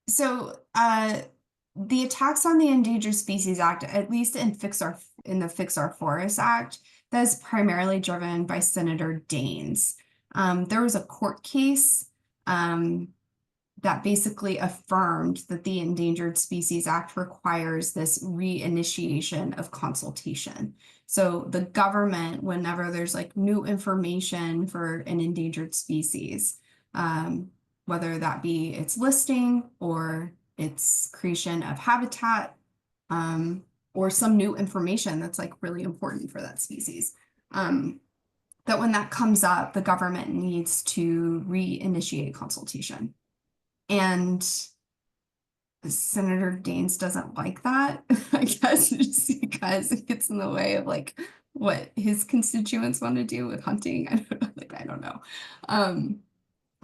so the attacks on the Endangered Species Act, at least in the Fix Our Forests Act, that is primarily driven by Senator Daines. There was a court case that basically affirmed that the Endangered Species Act requires this reinitiation of consultation. So the government, whenever there's like new information for an endangered species, whether that be its listing or its creation of habitat, or some new information that's like really important for that species. That when that comes up, the government needs to reinitiate consultation. And Senator Daines doesn't like that, I guess, just because it gets in the way of like what his constituents want to do with hunting. I don't know, like I don't know.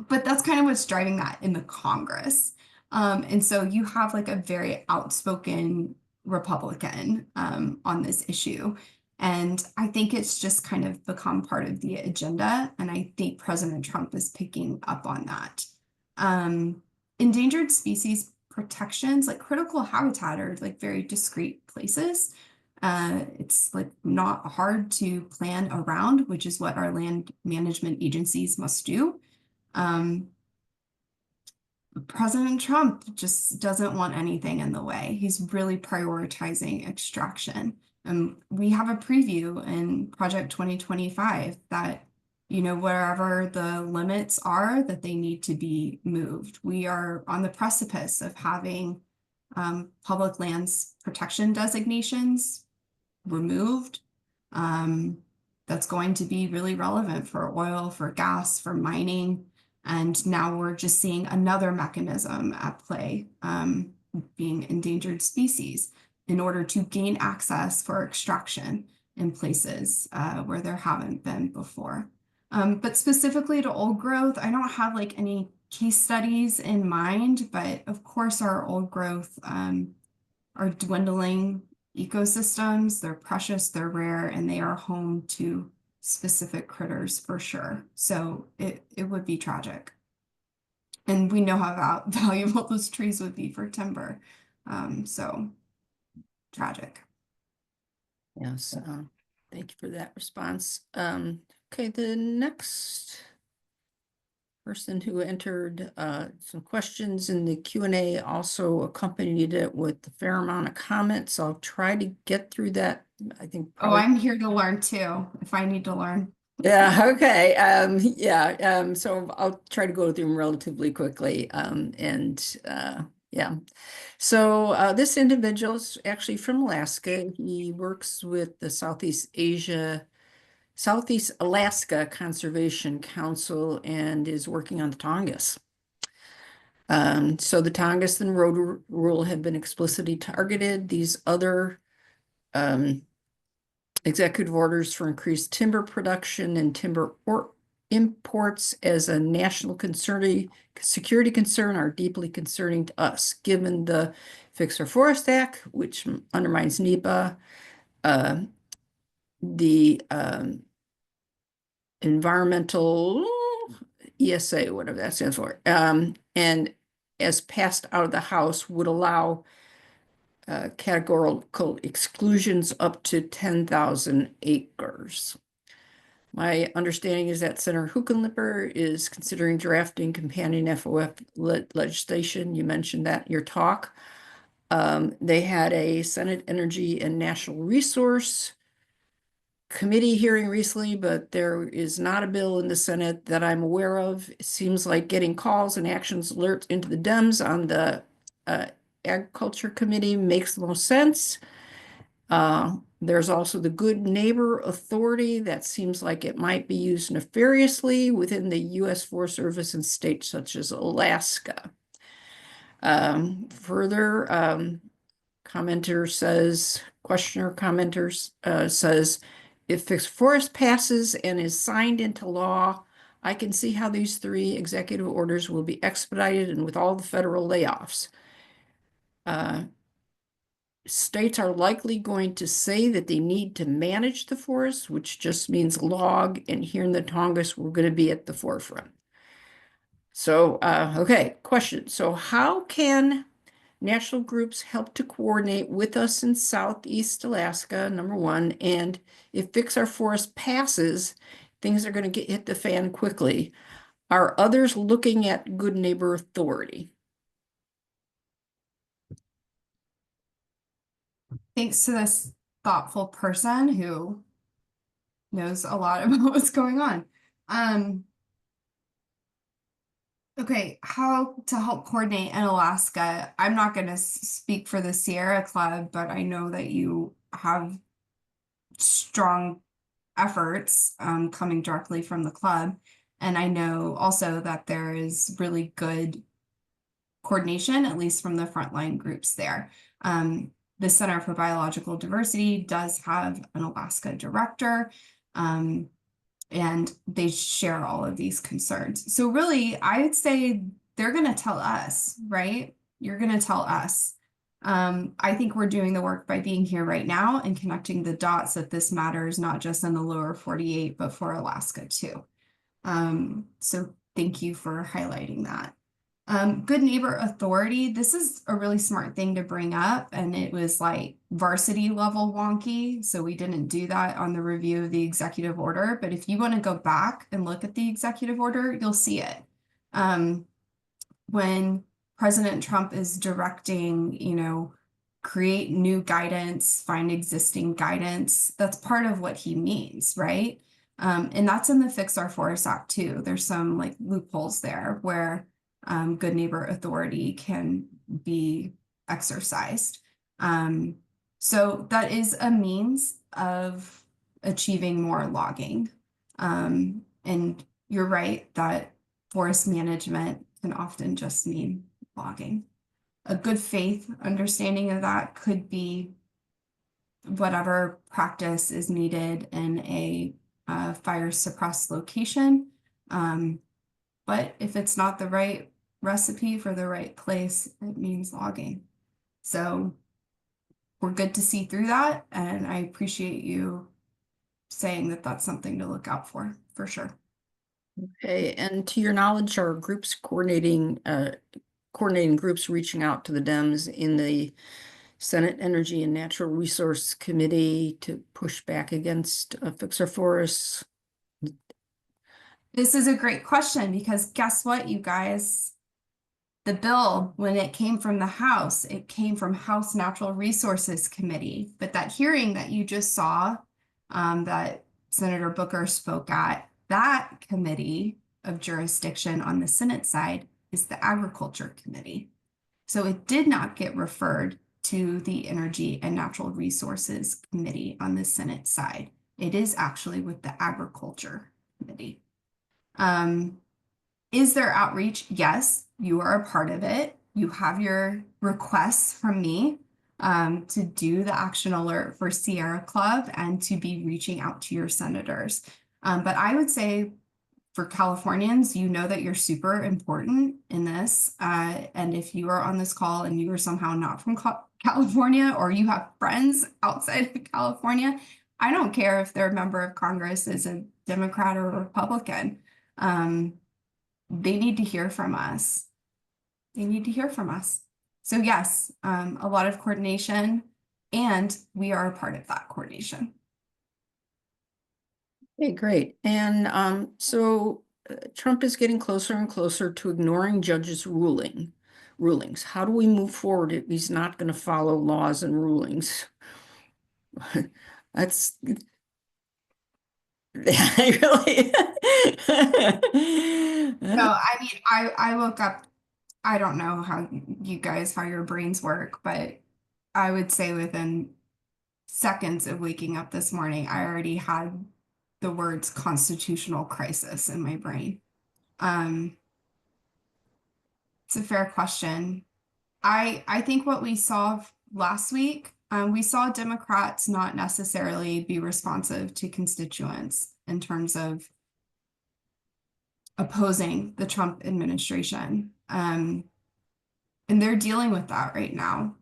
But that's kind of what's driving that in the Congress. And so you have like a very outspoken Republican on this issue. And I think it's just kind of become part of the agenda. And I think President Trump is picking up on that. Endangered species protections, like critical habitat, are like very discrete places. It's like not hard to plan around, which is what our land management agencies must do. President Trump just doesn't want anything in the way. He's really prioritizing extraction. We have a preview in Project 2025 that, you know, wherever the limits are, that they need to be moved. We are on the precipice of having public lands protection designations removed. That's going to be really relevant for oil, for gas, for mining. And now we're just seeing another mechanism at play, being endangered species, in order to gain access for extraction in places where there haven't been before. But specifically to old growth, I don't have like any case studies in mind, but of course our old growth are dwindling ecosystems. They're precious, they're rare, and they are home to specific critters for sure. So it would be tragic. And we know how valuable those trees would be for timber. So tragic. Yes, thank you for that response. Okay, the next person who entered some questions in the Q&A also accompanied it with a fair amount of comments. So I'll try to get through that. I think Oh, probably. I'm here to learn too, if I need to learn. Yeah, okay. So I'll try to go through them relatively quickly. Yeah. So this individual is actually from Alaska. He works with the Southeast Alaska Conservation Council and is working on the Tongass. So the Tongass and road rule have been explicitly targeted. These other executive orders for increased timber production and timber imports as a national security concern are deeply concerning to us, given the Fix Our Forest Act, which undermines NEPA, the environmental ESA, whatever that stands for, and as passed out of the House would allow categorical exclusions up to 10,000 acres. My understanding is that Senator Hookenlipper is considering drafting companion FOF legislation. You mentioned that in your talk. They had a Senate Energy and National Resource Committee hearing recently, but there is not a bill in the Senate that I'm aware of. It seems like getting calls and actions alerts into the Dems on the Agriculture Committee makes the most sense. There's also the Good Neighbor Authority that seems like it might be used nefariously within the U.S. Forest Service in states such as Alaska. Questioner commenter says, if Fixed Forest passes and is signed into law, I can see how these 3 executive orders will be expedited and with all the federal layoffs. States are likely going to say that they need to manage the forest, which just means log, and here in the Tongass, we're going to be at the forefront. So, okay, question. So how can national groups help to coordinate with us in Southeast Alaska, number 1, and if Fix Our Forest passes, things are going to hit the fan quickly. Are others looking at Good Neighbor Authority? Thanks to this thoughtful person who knows a lot about what's going on. Okay, how to help coordinate in Alaska. I'm not going to speak for the Sierra Club, but I know that you have strong efforts coming directly from the club. And I know also that there is really good coordination, at least from the frontline groups there. The Center for Biological Diversity does have an Alaska director. And they share all of these concerns. So really, I would say they're going to tell us, right? You're going to tell us. I think we're doing the work by being here right now and connecting the dots that this matters, not just in the lower 48, but for Alaska too. So thank you for highlighting that. Good neighbor authority. This is a really smart thing to bring up, and it was like varsity level wonky. So we didn't do that on the review of the executive order. But if you want to go back and look at the executive order, you'll see it. When President Trump is directing, create new guidance, find existing guidance, that's part of what he means, right? And that's in the Fix Our Forests Act too. There's some like loopholes there where good neighbor authority can be exercised. So that is a means of achieving more logging. And you're right that forest management can often just mean logging. A good faith understanding of that could be whatever practice is needed in a fire suppressed location. But if it's not the right recipe for the right place, it means logging. So we're good to see through that. And I appreciate you saying that that's something to look out for sure. Okay, and to your knowledge, are groups coordinating groups reaching out to the Dems in the Senate Energy and Natural Resource Committee to push back against Fix Our Forests? This is a great question because guess what, you guys? The bill, when it came from the House, it came from House Natural Resources Committee. But that hearing that you just saw, that Senator Booker spoke at, that committee of jurisdiction on the Senate side is the Agriculture Committee. So it did not get referred to the Energy and Natural Resources Committee on the Senate side. It is actually with the Agriculture Committee. Is there outreach? Yes, you are a part of it. You have your requests from me to do the action alert for Sierra Club and to be reaching out to your senators. But I would say for Californians, you know that you're super important in this. And if you are on this call and you are somehow not from California or you have friends outside of California, I don't care if their member of Congress is a Democrat or a Republican. They need to hear from us. They need to hear from us. So yes, a lot of coordination, and we are a part of that coordination. Okay, great. And so Trump is getting closer and closer to ignoring judges' rulings. How do we move forward if he's not going to follow laws and rulings? That's really. No, I mean, I woke up, I don't know how your brains work, but I would say within seconds of waking up this morning, I already had the words constitutional crisis in my brain. It's a fair question. I think what we saw last week, we saw Democrats not necessarily be responsive to constituents in terms of opposing the Trump administration. And they're dealing with that right now.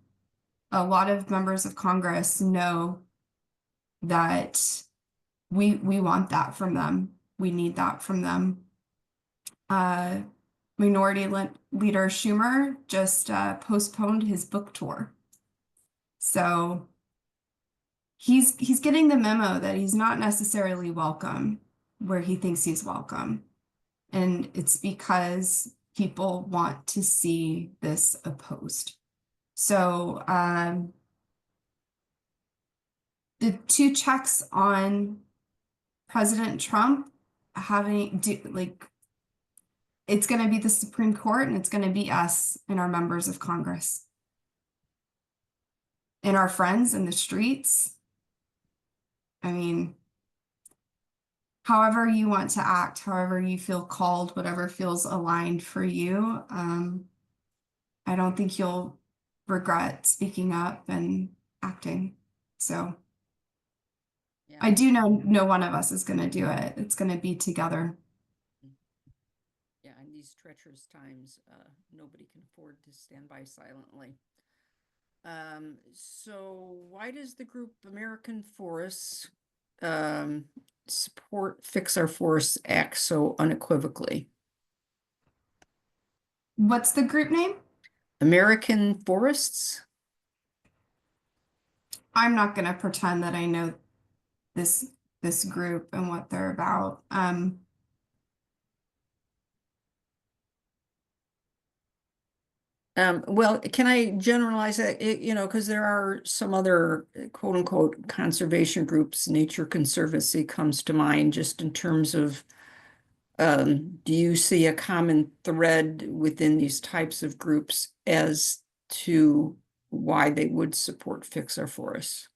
A lot of members of Congress know that we want that from them. We need that from them. Minority Leader Schumer just postponed his book tour. So he's getting the memo that he's not necessarily welcome where he thinks he's welcome. And it's because people want to see this opposed. So the two checks on President Trump it's going to be the Supreme Court, and it's going to be us and our members of Congress and our friends in the streets. I mean, however you want to act, however you feel called, whatever feels aligned for you, I don't think you'll regret speaking up and acting. So Yeah. I do know no one of us is going to do it. It's going to be together. Yeah, in these treacherous times, nobody can afford to stand by silently. So why does the group American Forests support Fix Our Forests Act so unequivocally? What's the group name? American Forests? I'm not going to pretend that I know this group and what they're about. Well, can I generalize that? You know, because there are some other quote unquote conservation groups, Nature Conservancy comes to mind just in terms of, do you see a common thread within these types of groups as to why they would support Fix Our Forests?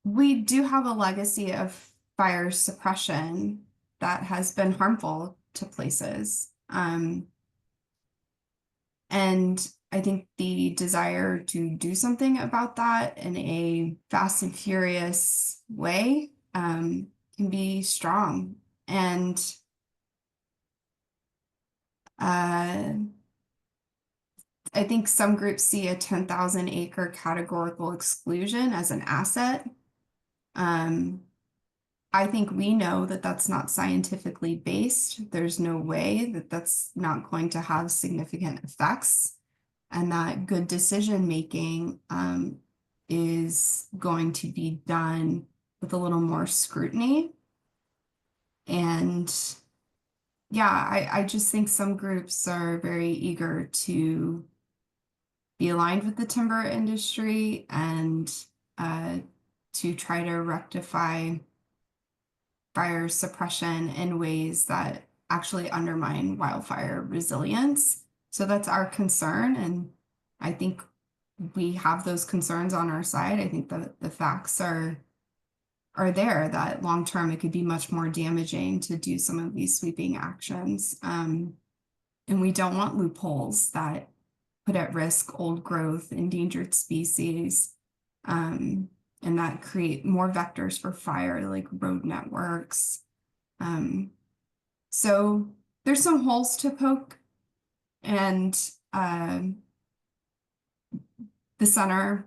We do have a legacy of fire suppression that has been harmful to places. And I think the desire to do something about that in a fast and furious way can be strong. And I think some groups see a 10,000 acre categorical exclusion as an asset. I think we know that that's not scientifically based. There's no way that that's not going to have significant effects, and that good decision making is going to be done with a little more scrutiny. And yeah, I just think some groups are very eager to be aligned with the timber industry and to try to rectify fire suppression in ways that actually undermine wildfire resilience. So that's our concern. And I think we have those concerns on our side. I think the facts are there that long term it could be much more damaging to do some of these sweeping actions. And we don't want loopholes that put at risk old growth, endangered species, and that create more vectors for fire, like road networks. So there's some holes to poke, and the center,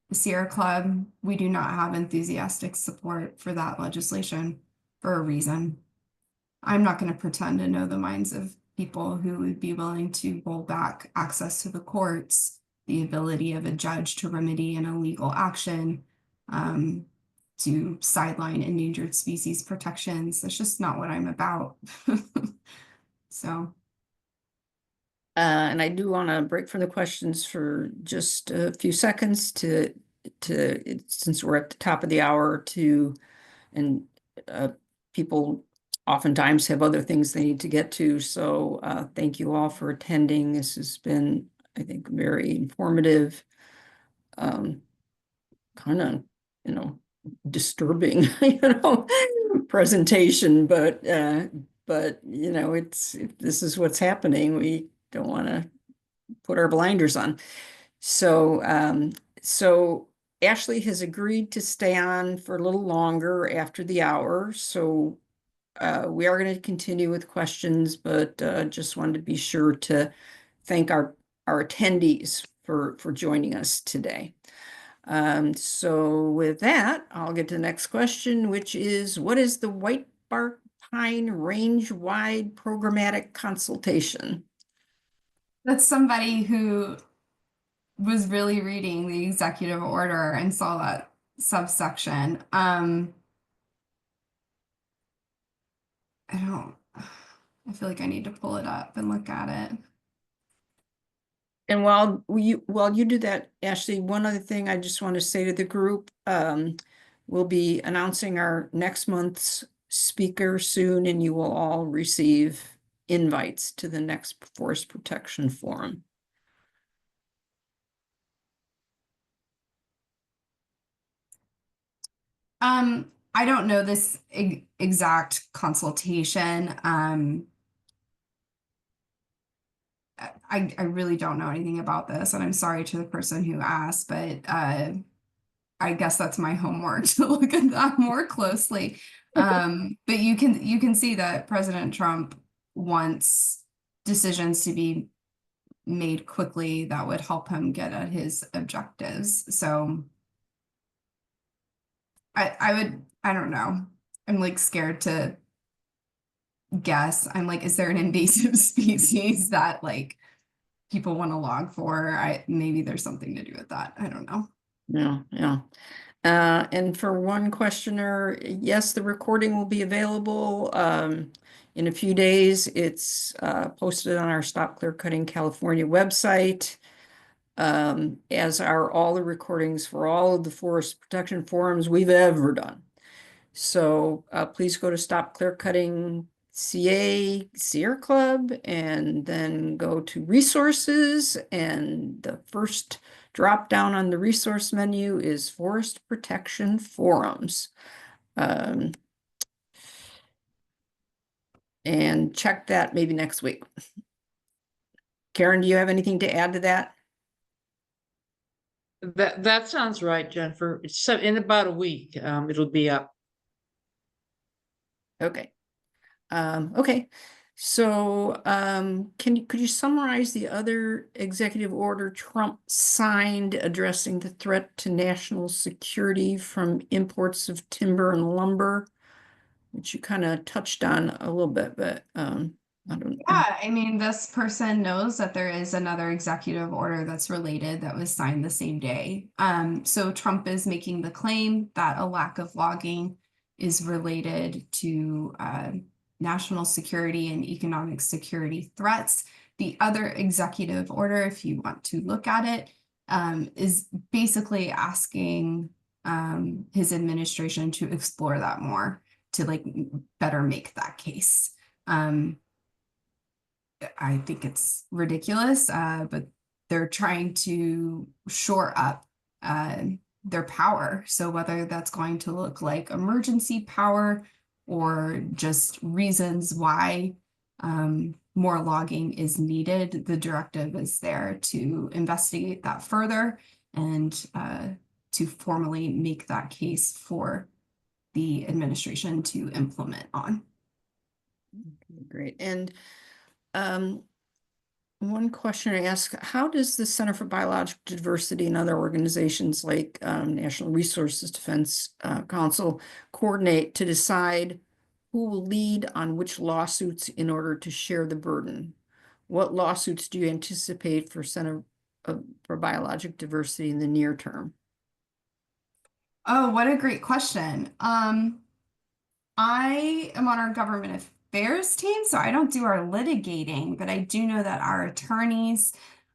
the Sierra Club, we do not have enthusiastic support for that legislation for a reason. I'm not going to pretend to know the minds of people who would be willing to roll back access to the courts, the ability of a judge to remedy an illegal action, to sideline endangered species protections. That's just not what I'm about. So. And I do want to break from the questions for just a few seconds since we're at the top of the hour and people oftentimes have other things they need to get to. So thank you all for attending. This has been, I think, very informative, kind of, disturbing, presentation, but if this is what's happening, we don't want to put our blinders on. So Ashley has agreed to stay on for a little longer after the hour. So we are going to continue with questions, but just wanted to be sure to thank our attendees for joining us today. So with that, I'll get to the next question, which is, what is the White Bark Pine range-wide programmatic consultation? That's somebody who was really reading the executive order and saw that subsection. I feel like I need to pull it up and look at it. And while you do that, Ashley, one other thing I just want to say to the group, We'll be announcing our next month's speaker soon, and you will all receive invites to the next Forest Protection Forum. I don't know this exact consultation. I really don't know anything about this, and I'm sorry to the person who asked, but I guess that's my homework to look at that more closely. But you can see that President Trump wants decisions to be made quickly that would help him get at his objectives. So I don't know. I'm like scared to guess. I'm like, is there an invasive species that like people want to log for? Maybe there's something to do with that. I don't know. Yeah. And for one questioner, yes, the recording will be available in a few days. It's posted on our Stop Clearcutting California website, as are all the recordings for all of the forest protection forums we've ever done. So please go to Stop Clearcutting CA Sierra Club and then go to resources, and the first drop down on the resource menu is Forest Protection Forums. And check that maybe next week. Karen, do you have anything to add to that? That sounds right, Jennifer. So in about a week, it'll be up. Okay. Okay. So could you summarize the other executive order Trump signed addressing the threat to national security from imports of timber and lumber, which you kind of touched on a little bit, but I don't know. Yeah, I mean, this person knows that there is another executive order that's related that was signed the same day. So Trump is making the claim that a lack of logging is related to national security and economic security threats. The other executive order, if you want to look at it, is basically asking his administration to explore that more, to like better make that case. I think it's ridiculous, but they're trying to shore up their power. So whether that's going to look like emergency power or just reasons why more logging is needed, the directive is there to investigate that further and to formally make that case for the administration to implement on. Okay, great. And one question I ask, how does the Center for Biological Diversity and other organizations like National Resources Defense Council coordinate to decide who will lead on which lawsuits in order to share the burden? What lawsuits do you anticipate for Center for Biological Diversity in the near term? Oh, what a great question. I am on our government affairs team, so I don't do our litigating, but I do know that our attorneys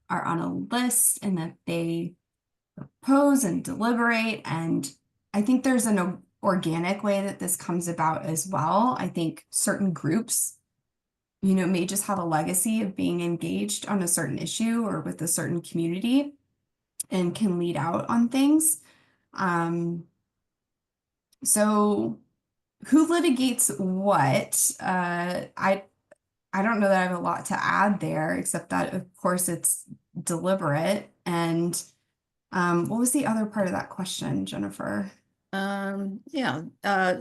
are on a list and that they propose and deliberate. And I think there's an organic way that this comes about as well. I think certain groups, may just have a legacy of being engaged on a certain issue or with a certain community and can lead out on things. So who litigates what? I don't know that I have a lot to add there, except that of course it's deliberate. And what was the other part of that question, Jennifer?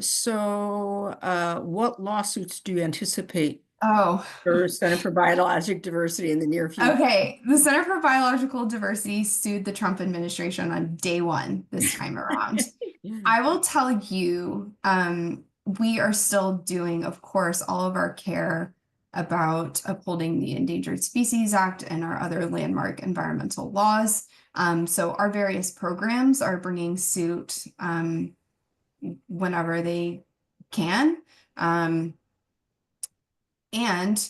So what lawsuits do you anticipate Oh, for Center for Biological Diversity in the near future? okay. The Center for Biological Diversity sued the Trump administration on day one this time around. I will tell you, we are still doing, of course, all of our care about upholding the Endangered Species Act and our other landmark environmental laws. So our various programs are bringing suit whenever they can. And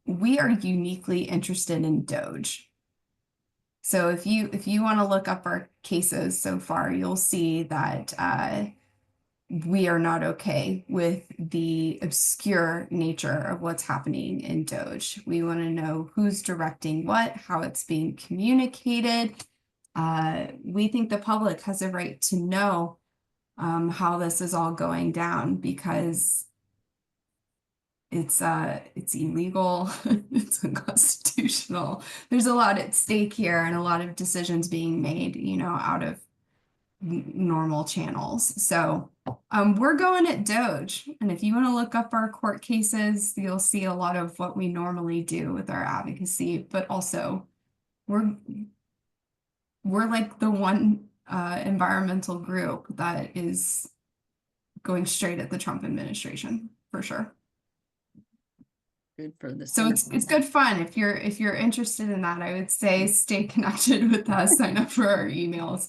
we are uniquely interested in Doge. So if you want to look up our cases so far, you'll see that we are not okay with the obscure nature of what's happening in Doge. We want to know who's directing what, how it's being communicated. We think the public has a right to know how this is all going down because it's illegal, it's unconstitutional. There's a lot at stake here and a lot of decisions being made, out of normal channels. So we're going at Doge. And if you want to look up our court cases, you'll see a lot of what we normally do with our advocacy, but also we're like the one environmental group that is going straight at the Trump administration for sure. Good for the So it's good fun. If you're interested in that, I would say stay connected with us, sign up for our emails.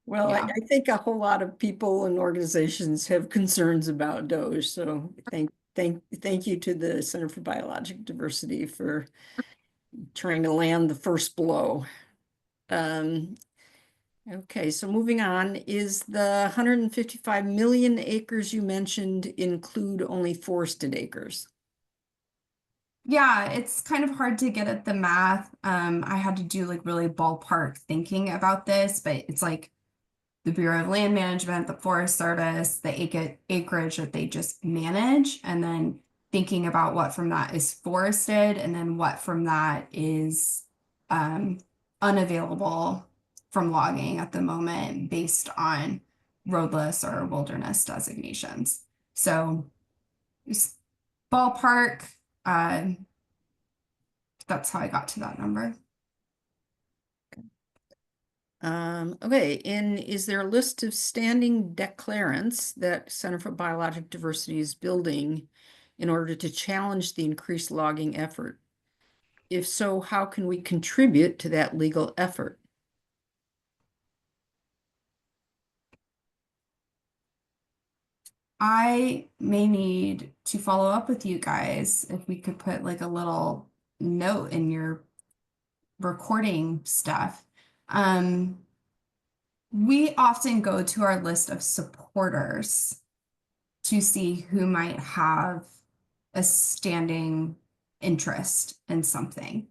Well, Yeah. I think a whole lot of people and organizations have concerns about Doge. So thank you to the Center for Biological Diversity for trying to land the first blow. Okay, so moving on, is the 155 million acres you mentioned include only forested acres? Yeah, it's kind of hard to get at the math. I had to do like really ballpark thinking about this, but it's like the Bureau of Land Management, the Forest Service, the acreage that they just manage, and then thinking about what from that is forested, and then what from that is unavailable from logging at the moment based on roadless or wilderness designations. So ballpark, that's how I got to that number. Okay, and is there a list of standing declarants that Center for Biologic Diversity is building in order to challenge the increased logging effort? If so, how can we contribute to that legal effort? I may need to follow up with you guys if we could put like a little note in your recording stuff. We often go to our list of supporters to see who might have a standing interest in something.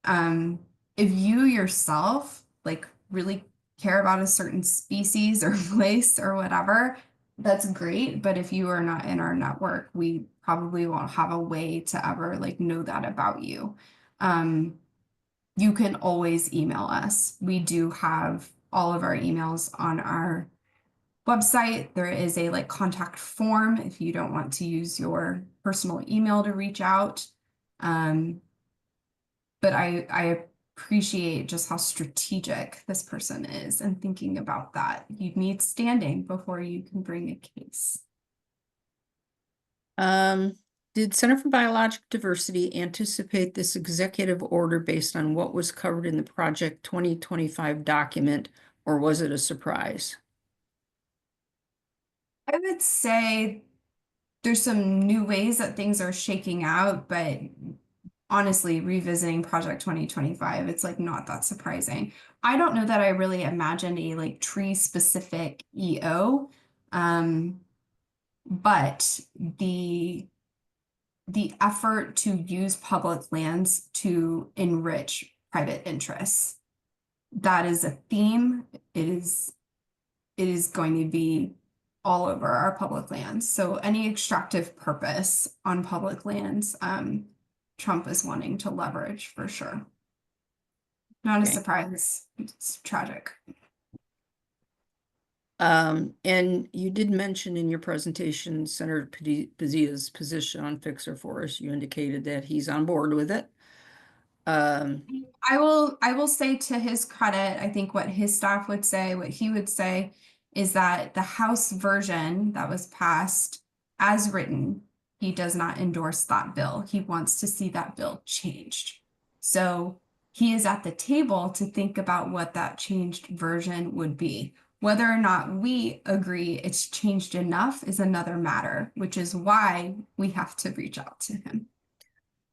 If you yourself like really care about a certain species or place or whatever, that's great. But if you are not in our network, we probably won't have a way to ever like know that about you. You can always email us. We do have all of our emails on our website. There is a like contact form if you don't want to use your personal email to reach out. But I appreciate just how strategic this person is and thinking about that. You need standing before you can bring a case. Did Center for Biologic Diversity anticipate this executive order based on what was covered in the Project 2025 document, or was it a surprise? I would say there's some new ways that things are shaking out, but honestly, revisiting Project 2025, it's like not that surprising. I don't know that I really imagined a like tree specific EO, but the effort to use public lands to enrich private interests, that is a theme. It is going to be all over our public lands. So any extractive purpose on public lands, Trump is wanting to leverage for sure. Not a surprise. It's tragic. And you did mention in your presentation Senator Pazia's position on Fixer Forest. You indicated that he's on board with it. I will say to his credit, I think what his staff would say, what he would say is that the House version that was passed as written, he does not endorse that bill. He wants to see that bill changed. So he is at the table to think about what that changed version would be. Whether or not we agree it's changed enough is another matter, which is why we have to reach out to him.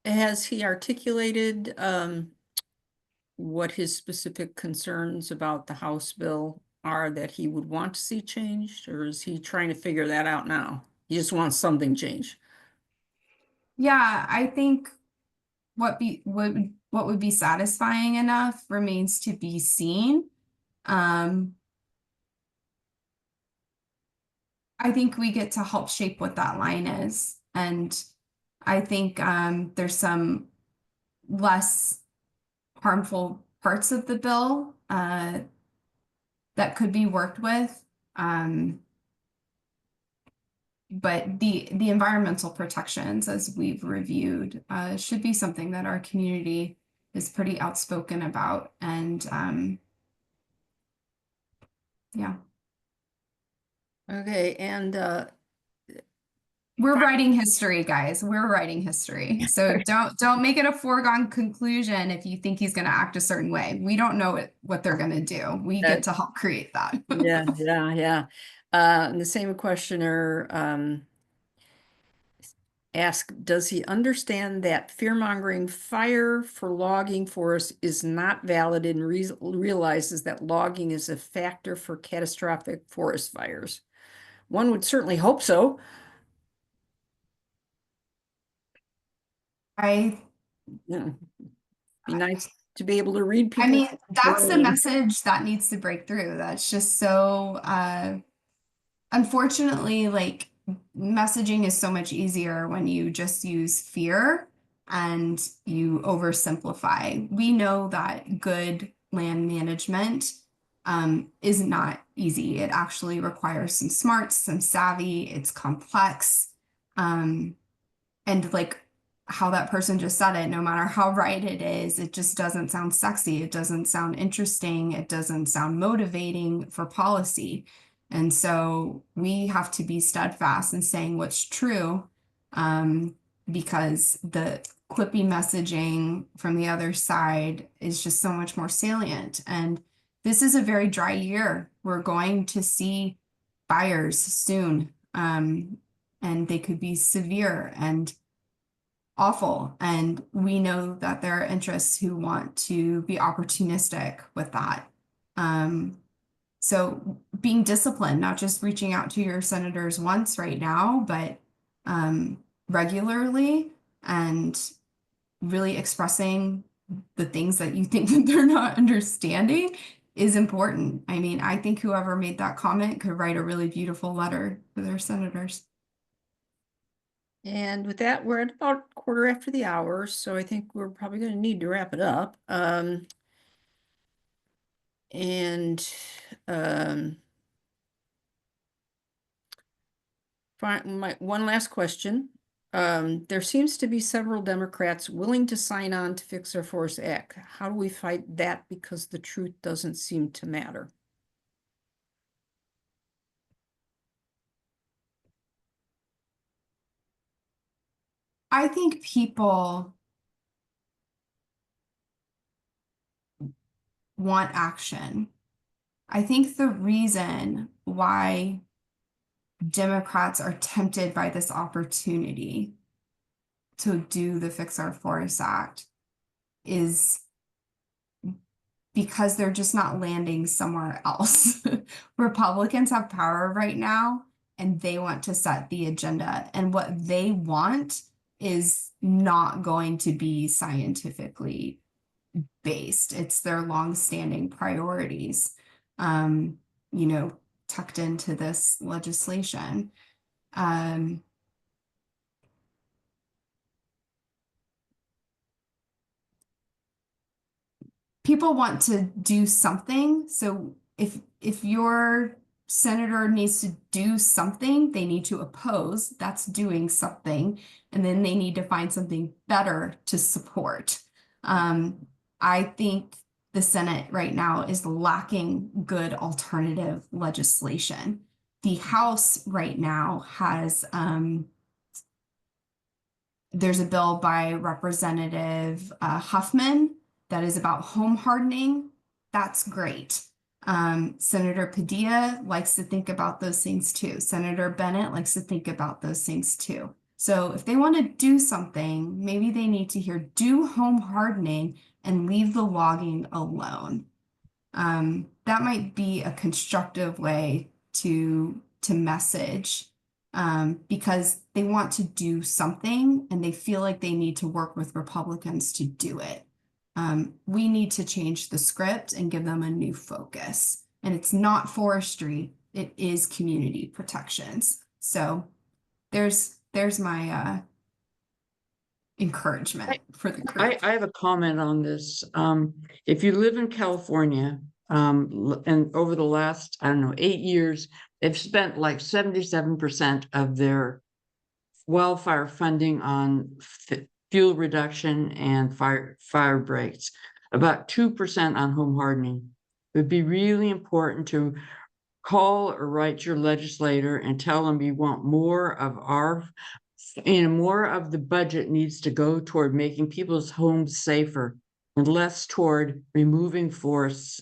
Has he articulated what his specific concerns about the House bill are that he would want to see changed, or is he trying to figure that out now? He just wants something changed. Yeah, I think what would be satisfying enough remains to be seen. I think we get to help shape what that line is. And I think there's some less harmful parts of the bill that could be worked with. But the environmental protections, as we've reviewed, should be something that our community is pretty outspoken about. And yeah. Okay, and We're writing history, guys. We're writing history. So don't make it a foregone conclusion if you think he's going to act a certain way. We don't know what they're going to do. We get to help create that. yeah. And the same questioner asked, does he understand that fear-mongering fire for logging forests is not valid and realizes that logging is a factor for catastrophic forest fires? One would certainly hope so. I Yeah. Be nice to be able to read people. I mean, that's the brain. message that needs to break through. That's just so unfortunately, like messaging is so much easier when you just use fear and you oversimplify. We know that good land management is not easy. It actually requires some smarts, some savvy, it's complex. And like how that person just said it, no matter how right it is, it just doesn't sound sexy. It doesn't sound interesting. It doesn't sound motivating for policy. And so we have to be steadfast in saying what's true, because the quippy messaging from the other side is just so much more salient. And this is a very dry year. We're going to see fires soon, and they could be severe and awful. And we know that there are interests who want to be opportunistic with that. So being disciplined, not just reaching out to your senators once right now, but regularly, and really expressing the things that you think that they're not understanding is important. I mean, I think whoever made that comment could write a really beautiful letter to their senators. And with that, we're at about 1:15, so I think we're probably going to need to wrap it up. One last question. There seems to be several Democrats willing to sign on to Fix Our Forest Act. How do we fight that? Because the truth doesn't seem to matter. I think people want action. I think the reason why Democrats are tempted by this opportunity to do the Fix Our Forests Act is because they're just not landing somewhere else. Republicans have power right now, and they want to set the agenda. And what they want is not going to be scientifically based. It's their longstanding priorities, tucked into this legislation. People want to do something. So if your senator needs to do something, they need to oppose. That's doing something. And then they need to find something better to support. I think the Senate right now is lacking good alternative legislation. The House right now has, there's a bill by Representative Huffman that is about home hardening. That's great. Senator Padilla likes to think about those things too. Senator Bennett likes to think about those things too. So if they want to do something, maybe they need to hear do home hardening, and leave the logging alone. That might be a constructive way to message, because they want to do something and they feel like they need to work with Republicans to do it. We need to change the script and give them a new focus. And it's not forestry, it is community protections. So there's my encouragement for the group. I have a comment on this. If you live in California, and over the last, I don't know, 8 years, they've spent like 77% of their wildfire funding on fuel reduction and fire breaks, about 2% on home hardening. It would be really important to call or write your legislator and tell them you want more of more of the budget needs to go toward making people's homes safer and less toward removing forests,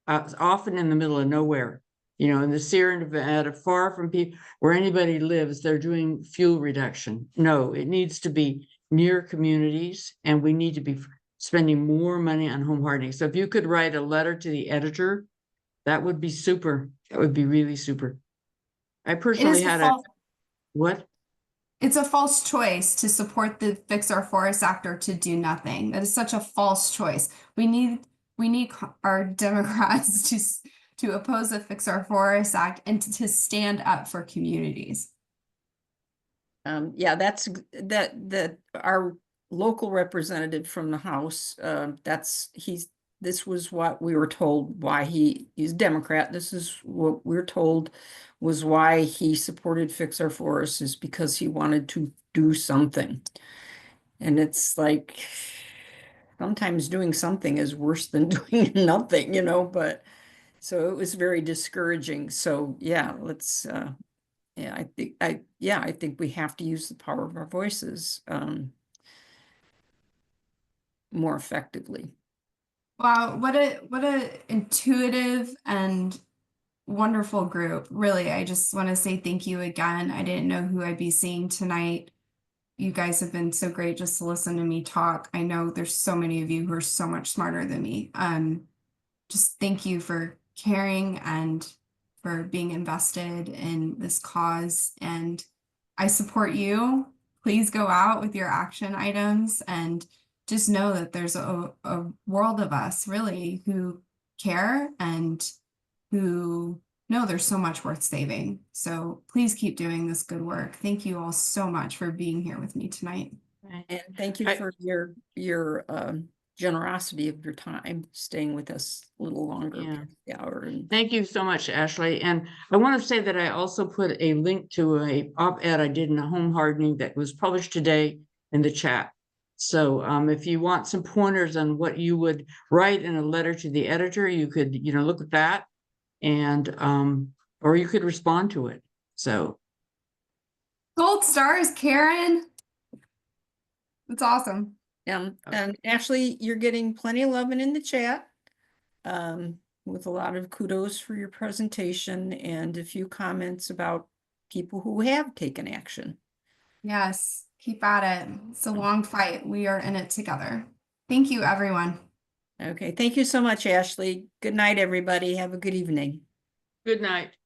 often in the middle of nowhere. In the Sierra Nevada, far from people where anybody lives, they're doing fuel reduction. No, it needs to be near communities, and we need to be spending more money on home hardening. So if you could write a letter to the editor, that would be super. That would be really super. I personally had what? It's a false choice to support the Fix Our Forest Act or to do nothing. That is such a false choice. We need our Democrats to oppose the Fix Our Forest Act and to stand up for communities. Yeah, that's that our local representative from the House, this was what we were told why he's Democrat. This is what we're told was why he supported Fix Our Forests, is because he wanted to do something. And it's like sometimes doing something is worse than doing nothing, but so it was very discouraging. So yeah, let's I think we have to use the power of our voices more effectively. Wow, what a intuitive and wonderful group. Really, I just want to say thank you again. I didn't know who I'd be seeing tonight. You guys have been so great just to listen to me talk. I know there's so many of you who are so much smarter than me. Just thank you for caring and for being invested in this cause. And I support you. Please go out with your action items and just know that there's a world of us really who care and who know there's so much worth saving. So please keep doing this good work. Thank you all so much for being here with me tonight. And thank you for your generosity of your time, staying with us a little longer past the hour. Thank you so much, Ashley. And I want to say that I also put a link to a op-ed I did in a home hardening that was published today in the chat. So if you want some pointers on what you would write in a letter to the editor, you could, look at that, and or you could respond to it. So gold stars, Karen. That's awesome. And Ashley, you're getting plenty of loving in the chat, with a lot of kudos for your presentation and a few comments about people who have taken action. Yes, keep at it. It's a long fight. We are in it together. Thank you, everyone. Okay, thank you so much, Ashley. Good night, everybody. Have a good evening. good night.